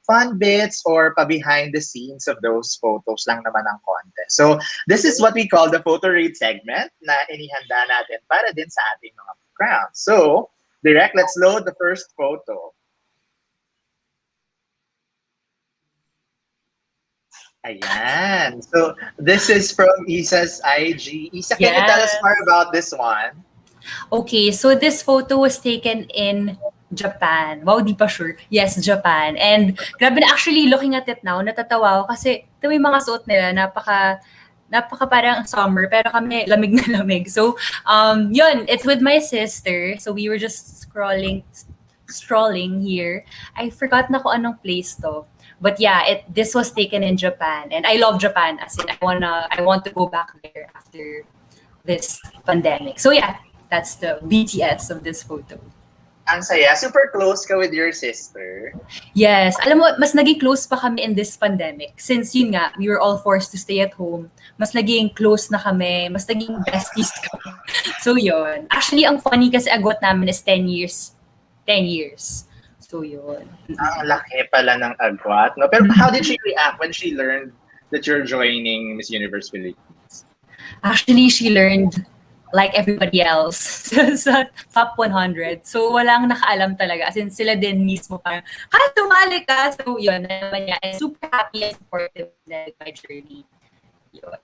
fun bits or pa-behind the scenes of those photos lang naman ng konti. So, this is what we call the photo read segment na inihanda natin para din sa ating mga Qrown. So, Direct, let's load the first photo. Ayan. So, this is from Isa's IG. Isa, can you tell us more about this one? Okay, so this photo was taken in Japan. Wow, di pa sure. Yes, Japan. And grabe na, actually looking at it now, natatawa ako kasi ito yung mga suot nila, napaka parang summer, pero kami lamig na lamig. So, yun, it's with my sister. So we were just strolling here. I forgot na kung anong place to. But yeah, this was taken in Japan. And I love Japan, as in I want to go back there after this pandemic. So yeah, that's the BTS of this photo. Ang saya. Super close ka with your sister. Yes. Alam mo, mas naging close pa kami in this pandemic. Since yun nga, we were all forced to stay at home. Mas naging close na kami. Mas naging besties kami. So yun. Actually, ang funny kasi agwat namin is 10 years. 10 years. So yun. Ang laki pala ng agwat. No? Pero how did she react when she learned that you're joining Miss Universe Philippines? Actually, she learned like everybody else sa top 100. So, walang nakaalam talaga. As in, sila din mismo parang, tumali ka! So, yun, naman niya. I'm super happy and supportive with my journey. Yun.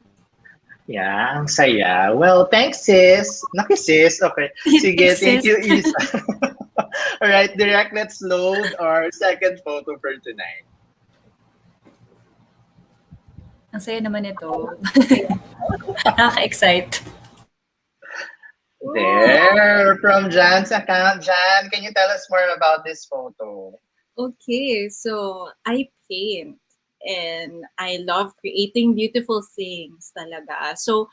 Yeah, ang saya. Well, thanks, sis. Naki-sis. Okay. Sige, thank you, Isa. All right, Direct, let's load our second photo for tonight. Ang saya naman ito. Nakaka-excite. There, from Jan's account. Jan, can you tell us more about this photo? Okay, so I paint and I love creating beautiful things talaga. So,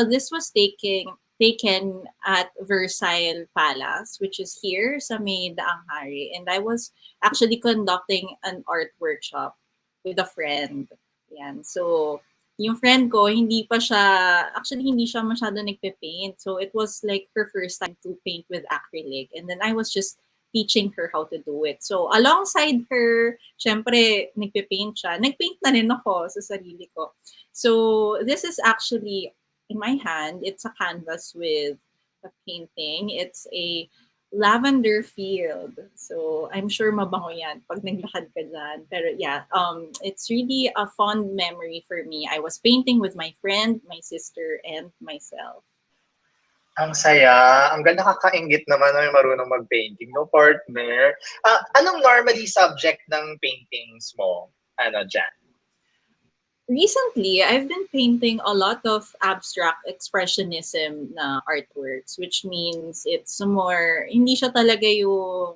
this was taken at Versailles Palace, which is here sa may Daang Hari. And I was actually conducting an art workshop with a friend. Yan. So, yung friend ko, hindi siya masyado nagpe-paint. So, it was like her first time to paint with acrylic. And then I was just teaching her how to do it. So, alongside her, syempre, nagpe-paint siya. Nagpaint na rin ako sa sarili ko. So, this is actually, in my hand, it's a canvas with a painting. It's a lavender field. So, I'm sure mabango yan pag naglakad ka dyan. Pero yeah, it's really a fond memory for me. I was painting with my friend, my sister, and myself. Ang saya. Ang ganda, nakakaingit naman na may marunong mag-painting, no, partner? Anong normally subject ng paintings mo, Jan? Recently, I've been painting a lot of abstract expressionism na artworks, which means it's more, hindi siya talaga yung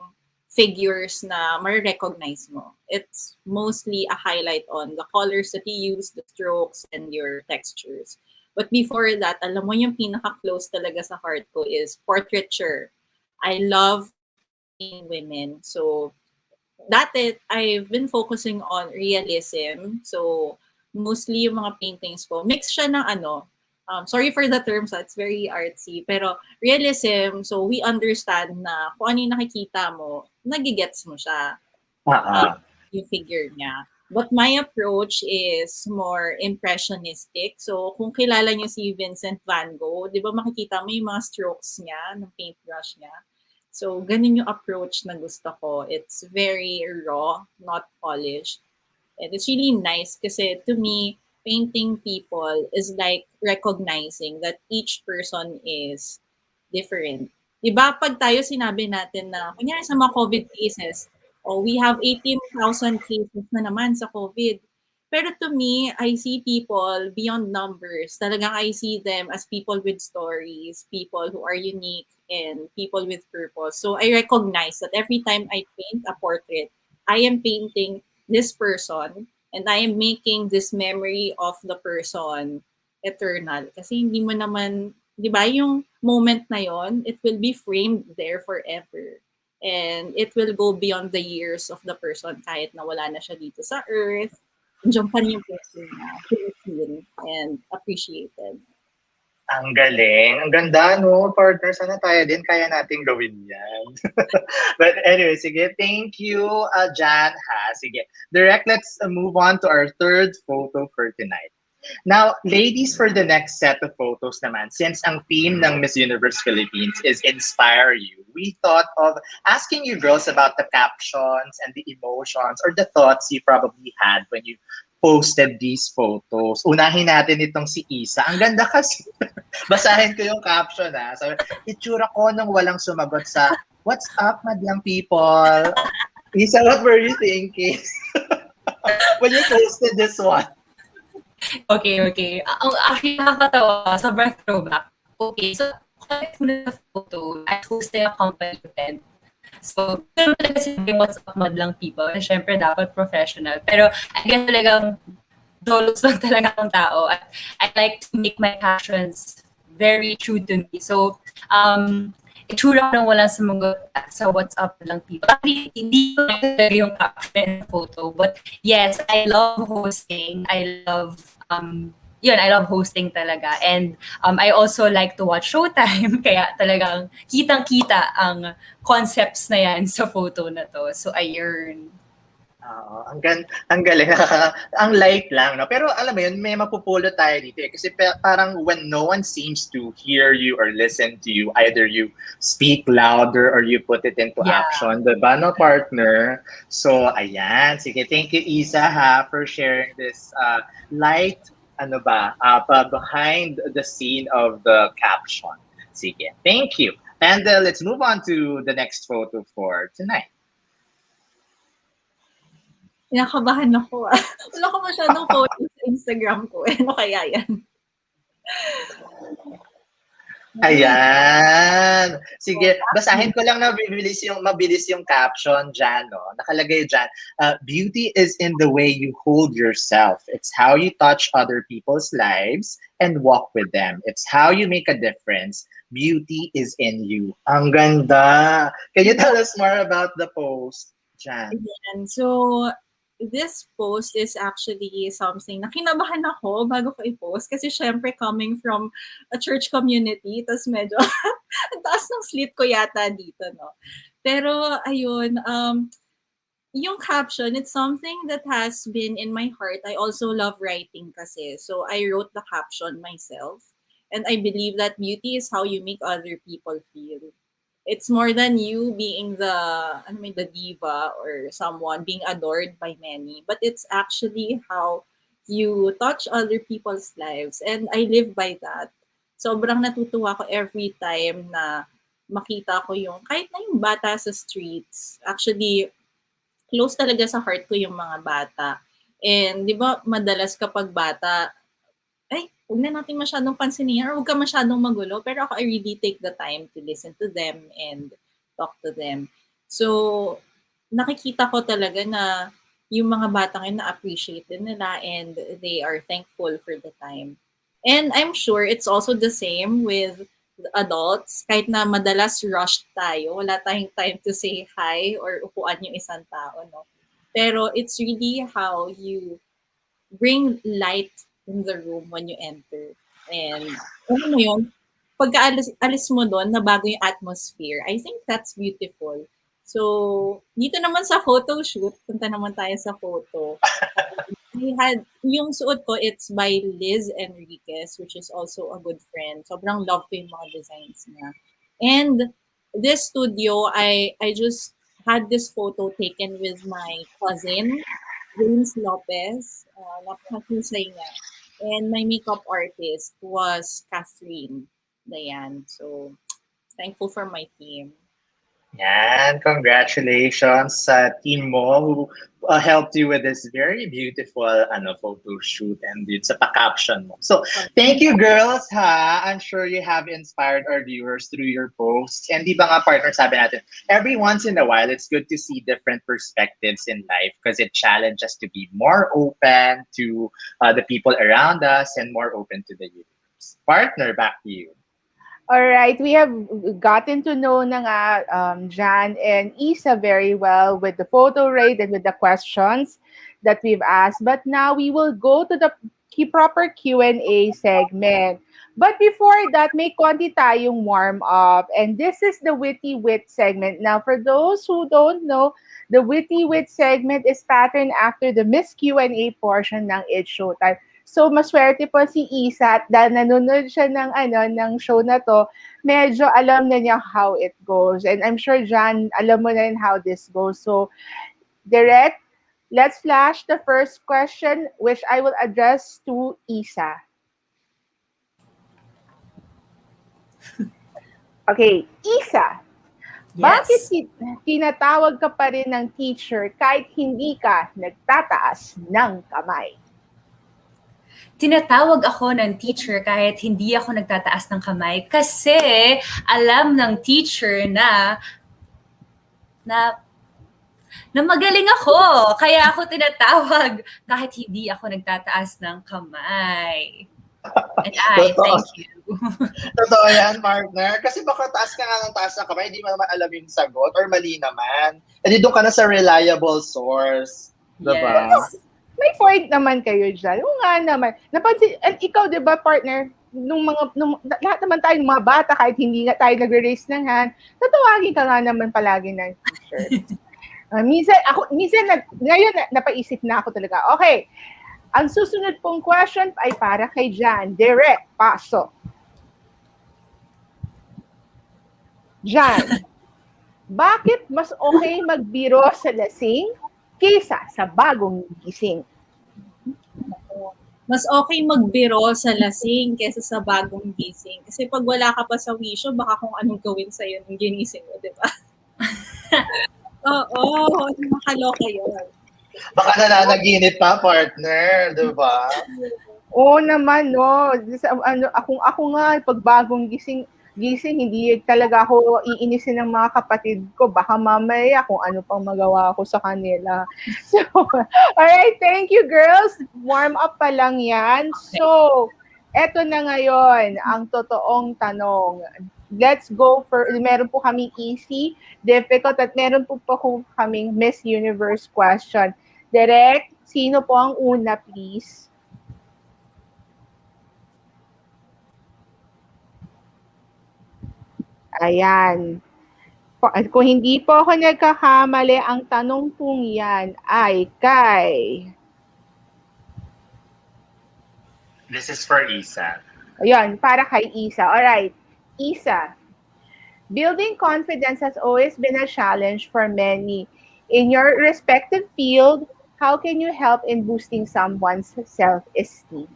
figures na ma-recognize mo. It's mostly a highlight on the colors that you use, the strokes, and your textures. But before that, alam mo yung pinaka-close talaga sa heart ko is portraiture. I love painting women. So dati, I've been focusing on realism. So, mostly yung mga paintings ko, mix siya ng sorry for the terms, it's very artsy, pero realism, so we understand na kung ano yung nakikita mo, nagigets mo siya, Ah, yung figure niya. But my approach is more impressionistic. So, kung kilala niyo si Vincent van Gogh, di ba makikita mo yung mga strokes niya, ng paintbrush niya. So, ganun yung approach na gusto ko. It's very raw, not polished. And it's really nice kasi to me, painting people is like recognizing that each person is different. Diba pag tayo sinabi natin na, kunyari sa mga COVID cases, we have 18,000 cases na naman sa COVID. Pero to me, I see people beyond numbers. Talagang I see them as people with stories, people who are unique, and people with purpose. So I recognize that every time I paint a portrait, I am painting this person and I am making this memory of the person eternal. Kasi hindi mo naman, di ba, yung moment na yon, it will be framed there forever. And it will go beyond the years of the person kahit na wala na siya dito sa earth. Andiyan pa rin yung person niya, seen and appreciated. ang galing. Ang ganda, no? Partner, sana tayo din. Kaya natin gawin yan. But anyway, sige. Thank you, Jan. Ha? Sige. Direct, let's move on to our third photo for tonight. Now, ladies, for the next set of photos naman, since ang theme ng Miss Universe Philippines is Inspire You, we thought of asking you girls about the captions and the emotions or the thoughts you probably had when you posted these photos. Unahin natin itong si Isa. Ang ganda kasi. Basahin ko yung caption, ha. Sabi, itsura ko nung walang sumagot sa, "What's up, madlang people?" Isa, what were you thinking when you posted this one? Okay. Actually, nakakatawa. Sobrang throwback. Okay, so, kahit muna sa photo, I hosted a company event. So, pero talaga sinabi what's up madlang people. And syempre, dapat professional. Pero, I guess talagang dolos lang talaga ang tao. At I like to make my captions very true to me. So, itsura ko nang walang sumagot sa what's up lang people. Actually, hindi ko talaga yung caption photo. But yes, I love hosting. I love hosting talaga. And I also like to watch Showtime. Kaya talagang kitang-kita ang concepts na yan sa photo na to. So, ayun. Oo, ang galing. Ang light lang, no? Pero alam mo yun, may mapupulot tayo dito eh. Kasi parang when no one seems to hear you or listen to you, either you speak louder or you put it into action, diba, no, partner? So, ayan. Sige, thank you, Isa, ha, for sharing this light, behind the scene of the caption. Sige, thank you. And let's move on to the next photo for tonight. Kinakabahan ako. Wala ko masyadong photos sa Instagram ko. Ano kaya yan? Ayan. Sige, basahin ko lang na mabilis yung caption dyan, no? Nakalagay dyan, beauty is in the way you hold yourself. It's how you touch other people's lives and walk with them. It's how you make a difference. Beauty is in you. Ang ganda. Can you tell us more about the post, Jan? Ayan. So, this post is actually something na kinabahan ako bago ko i-post kasi syempre coming from a church community, tas medyo ang taas ng slit ko yata dito, no? Pero ayun, yung caption, it's something that has been in my heart. I also love writing kasi. So I wrote the caption myself. And I believe that beauty is how you make other people feel. It's more than you being the diva or someone being adored by many, but it's actually how you touch other people's lives, and I live by that. Sobrang natutuwa ko every time na makita ko yung kahit na yung bata sa streets. Actually, close talaga sa heart ko yung mga bata. And di ba madalas kapag bata, ay, huwag na natin masyadong pansinin or huwag ka masyadong magulo. Pero ako, I really take the time to listen to them and talk to them. So, nakikita ko talaga na yung mga batang yun na-appreciate din nila and they are thankful for the time. And I'm sure it's also the same with adults, kahit na madalas rushed tayo, wala tayong time to say hi or upuan yung isang tao, no? Pero it's really how you bring light in the room when you enter. And ano mo yun, pagka alis mo doon, nabago yung atmosphere. I think that's beautiful. So, dito naman sa photo shoot, punta naman tayo sa photo. We had, yung suot ko, it's by Liz Enriquez, which is also a good friend. Sobrang love ko yung mga designs niya. And this studio, I just had this photo taken with my cousin, James Lopez. Napakahusay niya. And my makeup artist was Catherine Dayan. So, thankful for my team. Yan, congratulations sa team mo who helped you with this very beautiful photo shoot and dun sa pa-caption mo. So, thank you girls ha. I'm sure you have inspired our viewers through your posts. And di ba nga partner, sabi natin, every once in a while, it's good to see different perspectives in life because it challenges us to be more open to the people around us and more open to the universe. Partner, back to you. All right, we have gotten to know na nga Jan and Isa very well with the photo rate and with the questions that we've asked. But now we will go to the proper Q&A segment. But before that, may konti tayong warm up. And this is the Witty Wit segment. Now, for those who don't know, the Witty Wit segment is patterned after the Miss Q&A portion ng It's Showtime. So, maswerte po si Isa at dahil nanonood siya ng show na to, medyo alam na niya how it goes. And I'm sure, Jan, alam mo na rin how this goes. So, direct, let's flash the first question, which I will address to Isa. Okay, Isa, bakit Yes. tinatawag ka pa rin ng teacher kahit hindi ka nagtataas ng kamay? Tinatawag ako ng teacher kahit hindi ako nagtataas ng kamay kasi alam ng teacher na magaling ako. Kaya ako tinatawag kahit hindi ako nagtataas ng kamay. And I thank you. Totoo yan, partner. Kasi baka taas ka nga ng taas ng kamay, hindi mo naman alam yung sagot or mali naman. E di doon ka na sa reliable source. Diba? Yes. May point naman kayo dyan. Oo nga naman. Napansin, at ikaw, di ba, partner, lahat naman tayong mga bata, kahit hindi nga tayo nagre-raise ng hand, tatawagin ka nga naman palagi ng teacher. Ngayon, napaisip na ako talaga. Okay, ang susunod pong question ay para kay Jan. Direct, pasok. Jan, bakit mas okay magbiro sa lasing kaysa sa bagong gising? Mas okay magbiro sa lasing kaysa sa bagong gising. Kasi pag wala ka pa sa wisyo, baka kung anong gawin sa'yo nung ginising mo, di ba? Oo, makaloka yun. Baka nananaginip pa, partner. Diba? Oo naman, no. Ako nga, pag bagong gising, hindi talaga ako iinisin ng mga kapatid ko. Baka mamaya kung ano pang magawa ko sa kanila. So, alright, thank you girls. Warm up pa lang yan. So, eto na ngayon, ang totoong tanong. Let's go for, meron po kaming easy, difficult, at meron po kaming Miss Universe question. Direct, sino po ang una, please? Ayan. Kung hindi po ako nagkakamali, ang tanong pong yan ay kay... This is for Isa. Ayan, para kay Isa. Alright, Isa. Building confidence has always been a challenge for many. In your respective field, how can you help in boosting someone's self-esteem?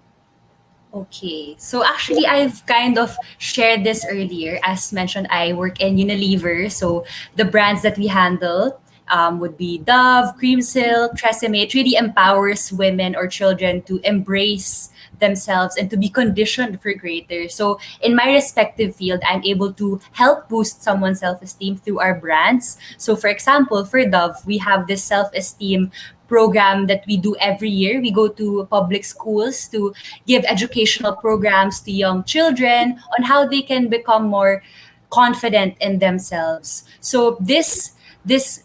Okay. So actually, I've kind of shared this earlier. As mentioned, I work in Unilever. So the brands that we handle would be Dove, Cream Silk, Tresemme. It really empowers women or children to embrace themselves and to be conditioned for greater. So in my respective field, I'm able to help boost someone's self-esteem through our brands. So for example, for Dove, we have this self-esteem program that we do every year. We go to public schools to give educational programs to young children on how they can become more confident in themselves. So this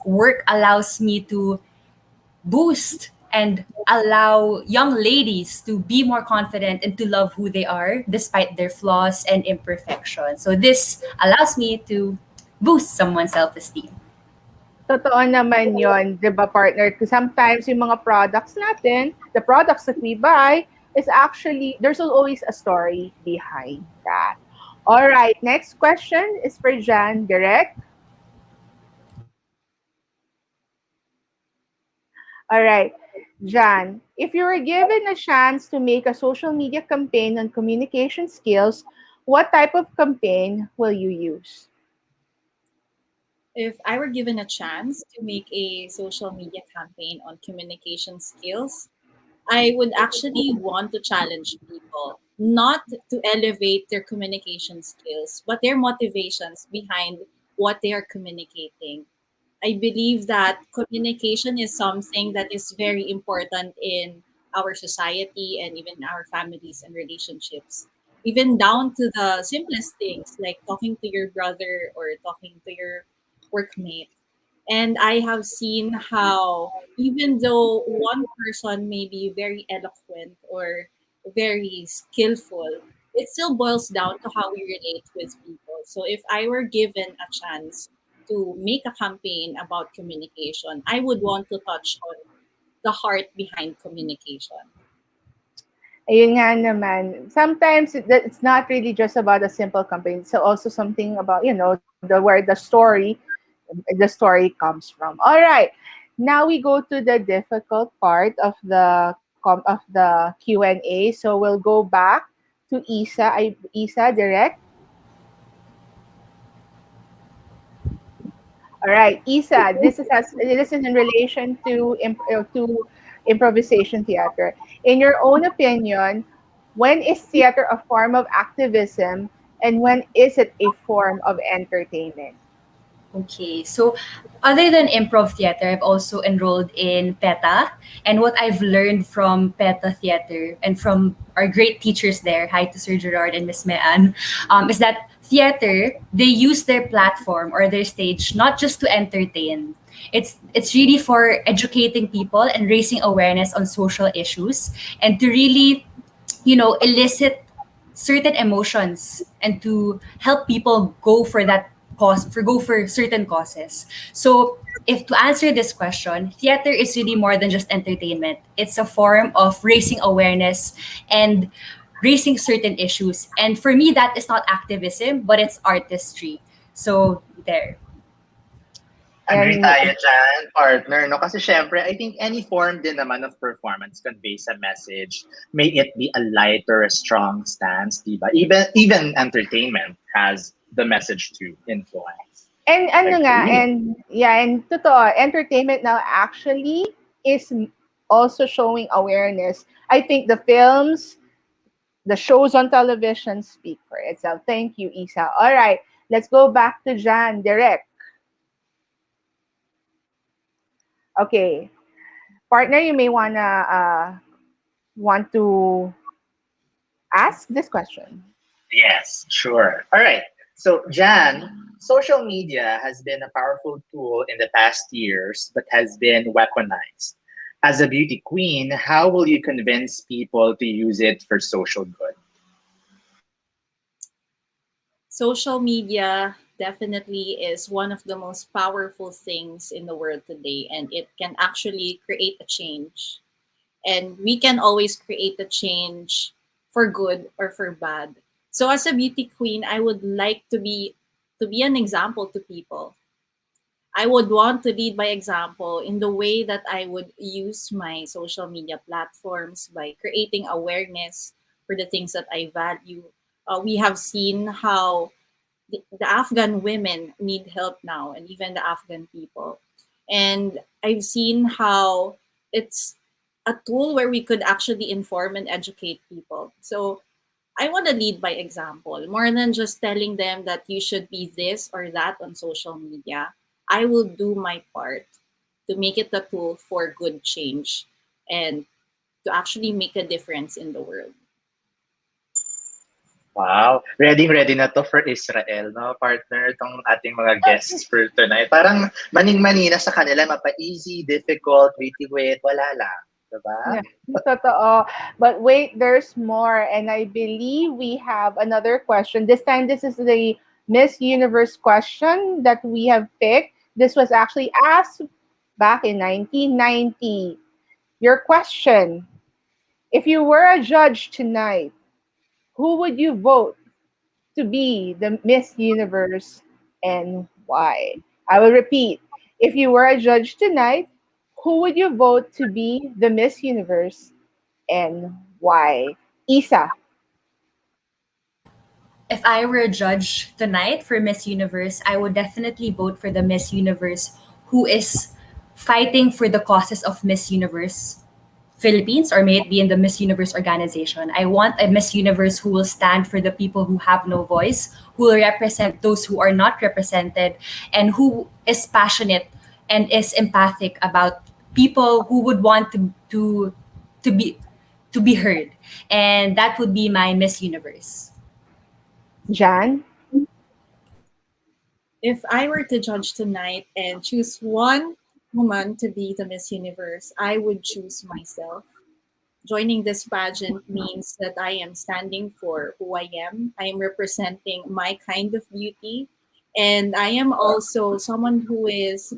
work allows me to boost and allow young ladies to be more confident and to love who they are despite their flaws and imperfections. So this allows me to boost someone's self-esteem. Totoo naman yon, 'di ba partner? Because sometimes yung mga products natin, the products that we buy, is actually, there's always a story behind that. All right, next question is for Jan, direct. All right, Jan, if you were given a chance to make a social media campaign on communication skills, what type of campaign will you use? If I were given a chance to make a social media campaign on communication skills, I would actually want to challenge people, not to elevate their communication skills, but their motivations behind what they are communicating. I believe that communication is something that is very important in our society and even our families and relationships. Even down to the simplest things like talking to your brother or talking to your workmate. And I have seen how, even though one person may be very eloquent or very skillful, it still boils down to how we relate with people. So if I were given a chance to make a campaign about communication, I would want to touch on the heart behind communication. Ayun nga naman. Sometimes it's not really just about a simple campaign. It's also something about, where the story comes from. All right. Now we go to the difficult part of the Q&A. So we'll go back to Isa. Isa, direct. All right, Isa. This is in relation to improvisation theater. In your own opinion, when is theater a form of activism, and when is it a form of entertainment? Okay, so other than improv theater, I've also enrolled in PETA. And what I've learned from PETA theater and from our great teachers there, hi to Sir Gerard and Miss Mean, is that theater, they use their platform or their stage not just to entertain. It's really for educating people and raising awareness on social issues and to really, elicit certain emotions and to help people go for that cause for go for certain causes. So if to answer this question, theater is really more than just entertainment. It's a form of raising awareness and raising certain issues. And for me, that is not activism, but it's artistry. So there. Agree And tayo dyan, partner. No? Kasi syempre, I think any form din naman of performance conveys a message. May it be a light or a strong stance, diba? Even entertainment has the message to influence. ano nga, Agree. and yeah, and totoo, entertainment now actually is also showing awareness. I think the films, the shows on television speak for itself. Thank you, Isa. All right, let's go back to Jan, direct. Okay, partner, you may want to ask this question. Yes, sure. All right. So, Jan, social media has been a powerful tool in the past years, but has been weaponized. As a beauty queen, how will you convince people to use it for social good? Social media definitely is one of the most powerful things in the world today, and it can actually create a change. And we can always create a change for good or for bad. So as a beauty queen, I would like to be an example to people. I would want to lead by example in the way that I would use my social media platforms by creating awareness for the things that I value. We have seen how the Afghan women need help now, and even the Afghan people. And I've seen how it's a tool where we could actually inform and educate people. So I want to lead by example more than just telling them that you should be this or that on social media. I will do my part to make it a tool for good change and to actually make a difference in the world. Wow. Ready na to for Israel, no, partner? Itong ating mga guests for tonight. Parang maning-manina sa kanila, mapa-easy, difficult, witty-wit, wala lang. Diba? Yeah, totoo. But wait, there's more. And I believe we have another question. This time, this is the Miss Universe question that we have picked. This was actually asked back in 1990. Your question: if you were a judge tonight, who would you vote to be the Miss Universe and why? I will repeat. If you were a judge tonight, who would you vote to be the Miss Universe and why? Isa. If I were a judge tonight for Miss Universe, I would definitely vote for the Miss Universe who is fighting for the causes of Miss Universe Philippines, or may it be in the Miss Universe organization. I want a Miss Universe who will stand for the people who have no voice, who will represent those who are not represented, and who is passionate and is empathic about people who would want to be to be heard. And that would be my Miss Universe. Jan. If I were to judge tonight and choose one woman to be the Miss Universe, I would choose myself. Joining this pageant means that I am standing for who I am. I am representing my kind of beauty. And I am also someone who has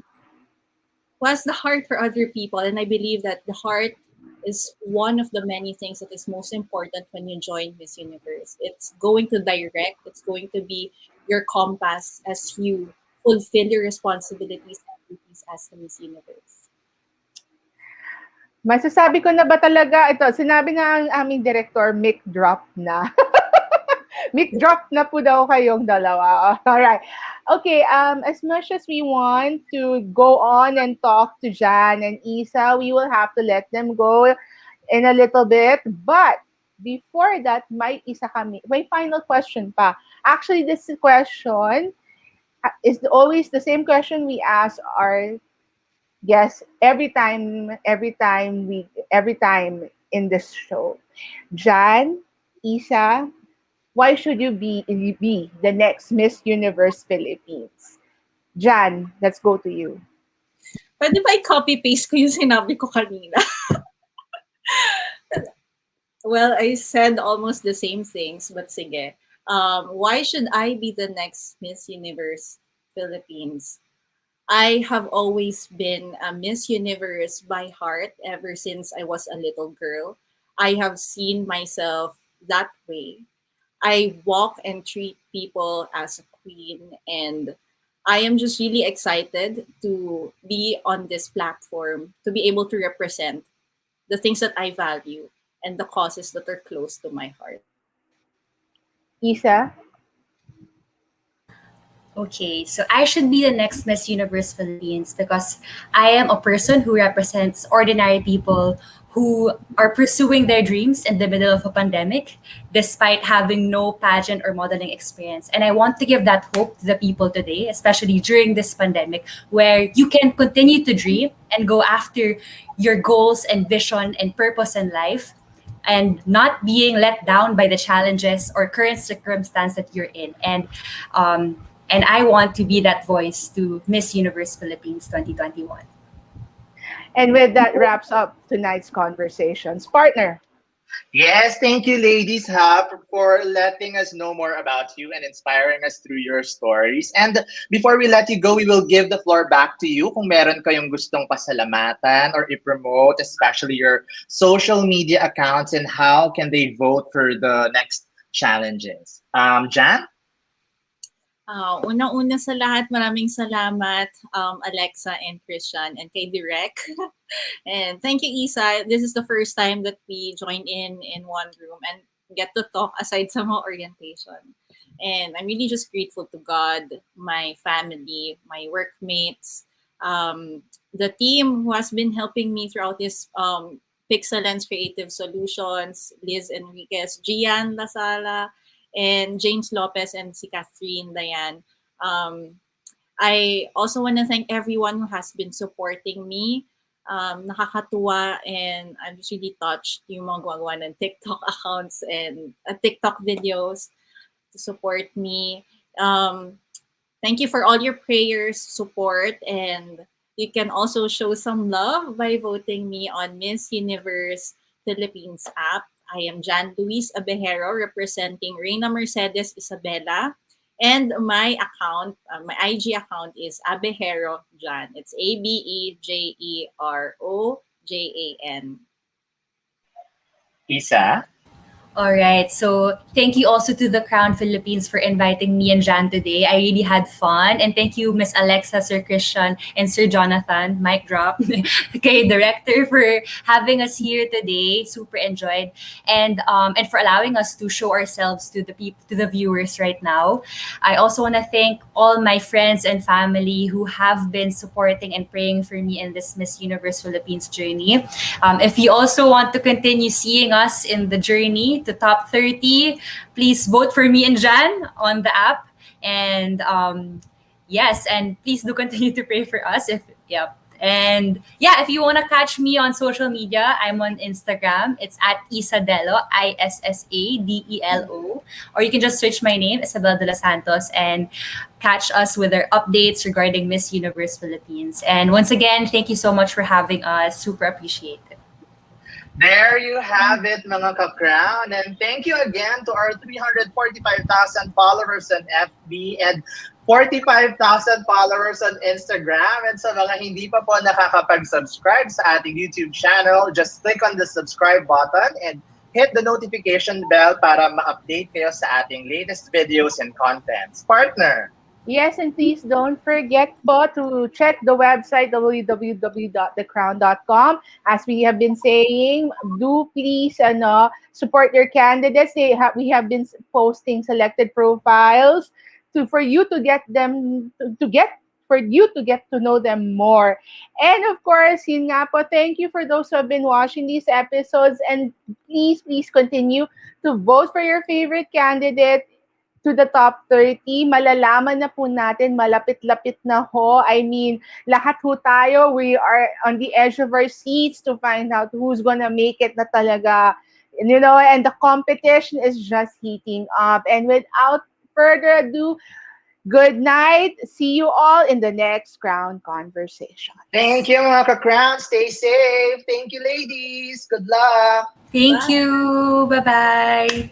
the heart for other people. And I believe that the heart is one of the many things that is most important when you join Miss Universe. It's going to direct, it's going to be your compass as you fulfill your responsibilities and duties as the Miss Universe. Masasabi ko na ba talaga ito? Sinabi na ang aming director, mic drop na. Mic drop na po daw kayong dalawa. Alright. Okay, as much as we want to go on and talk to Jan and Isa, we will have to let them go in a little bit. But before that, may isa kami. May final question pa. Actually, this question is always the same question we ask our guests every time in this show. Jan, Isa, why should you be the next Miss Universe Philippines? Jan, let's go to you. Pwede ba i-copy-paste ko yung sinabi ko kanina? Well, I said almost the same things, but sige. Why should I be the next Miss Universe Philippines? I have always been a Miss Universe by heart ever since I was a little girl. I have seen myself that way. I walk and treat people as a queen, and I am just really excited to be on this platform, to be able to represent the things that I value and the causes that are close to my heart. Isa, Okay, so I should be the next Miss Universe Philippines because I am a person who represents ordinary people who are pursuing their dreams in the middle of a pandemic despite having no pageant or modeling experience. And I want to give that hope to the people today, especially during this pandemic, where you can continue to dream and go after your goals and vision and purpose in life and not being let down by the challenges or current circumstance that you're in. And I want to be that voice to Miss Universe Philippines 2021. and with that wraps up tonight's conversations. Partner, Yes, thank you, ladies, for letting us know more about you and inspiring us through your stories. And before we let you go, we will give the floor back to you kung meron kayong gustong pasalamatan or i-promote, especially your social media accounts and how can they vote for the next challenges. Jan? Unang-una sa lahat, maraming salamat, Alexa and Christian, and kay Direk. And thank you, Isa. This is the first time that we join in one room and get to talk aside sa mga orientation. And I'm really just grateful to God, my family, my workmates, the team who has been helping me throughout this Pixelens Creative Solutions, Liz Enriquez, Gian Lasala, and James Lopez, and si Catherine Dayan. I also want to thank everyone who has been supporting me. Nakakatuwa, and I'm just really touched yung mga gumagawa ng TikTok accounts and TikTok videos to support me. Thank you for all your prayers, support, and you can also show some love by voting me on Miss Universe Philippines app. I am Jan Luis Abejero, representing Reina Mercedes Isabela. And my account, my IG account is Abejero Jan. It's ABEJEROJAN. Isa? All right. So thank you also to the Qrown Philippines for inviting me and Jan today. I really had fun. And thank you, Miss Alexa, Sir Christian, and Sir Jonathan, mic drop, okay, director, for having us here today. Super enjoyed. And for allowing us to show ourselves to the viewers right now. I also want to thank all my friends and family who have been supporting and praying for me in this Miss Universe Philippines journey. If you also want to continue seeing us in the journey to top 30, please vote for me and Jan on the app. And yes, and please do continue to pray for us. And yeah, if you want to catch me on social media, I'm on Instagram. It's at Isadelo, ISSADELO. Or you can just search my name, Isabelle Delos Santos, and catch us with our updates regarding Miss Universe Philippines. And once again, thank you so much for having us. Super appreciate it. There you have it, mga ka-Qrown. And thank you again to our 345,000 followers on FB and 45,000 followers on Instagram. And sa mga hindi pa po nakakapag-subscribe sa ating YouTube channel, just click on the subscribe button and hit the notification bell para ma-update kayo sa ating latest videos and contents. Partner! Yes, and please don't forget po to check the website www.thecrown.com. As we have been saying, do please support your candidates. We have been posting selected profiles for you to get them for you to get to know them more. And of course, yun nga po, thank you for those who have been watching these episodes, and please continue to vote for your favorite candidate to the top 30. Malalaman na po natin, malapit-lapit na ho. I mean, lahat ho tayo, we are on the edge of our seats to find out who's gonna make it na talaga. And the competition is just heating up. And without further ado, good night. See you all in the next Qrown Conversation. Thank you, mga ka-Qrown. Stay safe. Thank you, ladies. Good luck. Thank you. Bye-bye.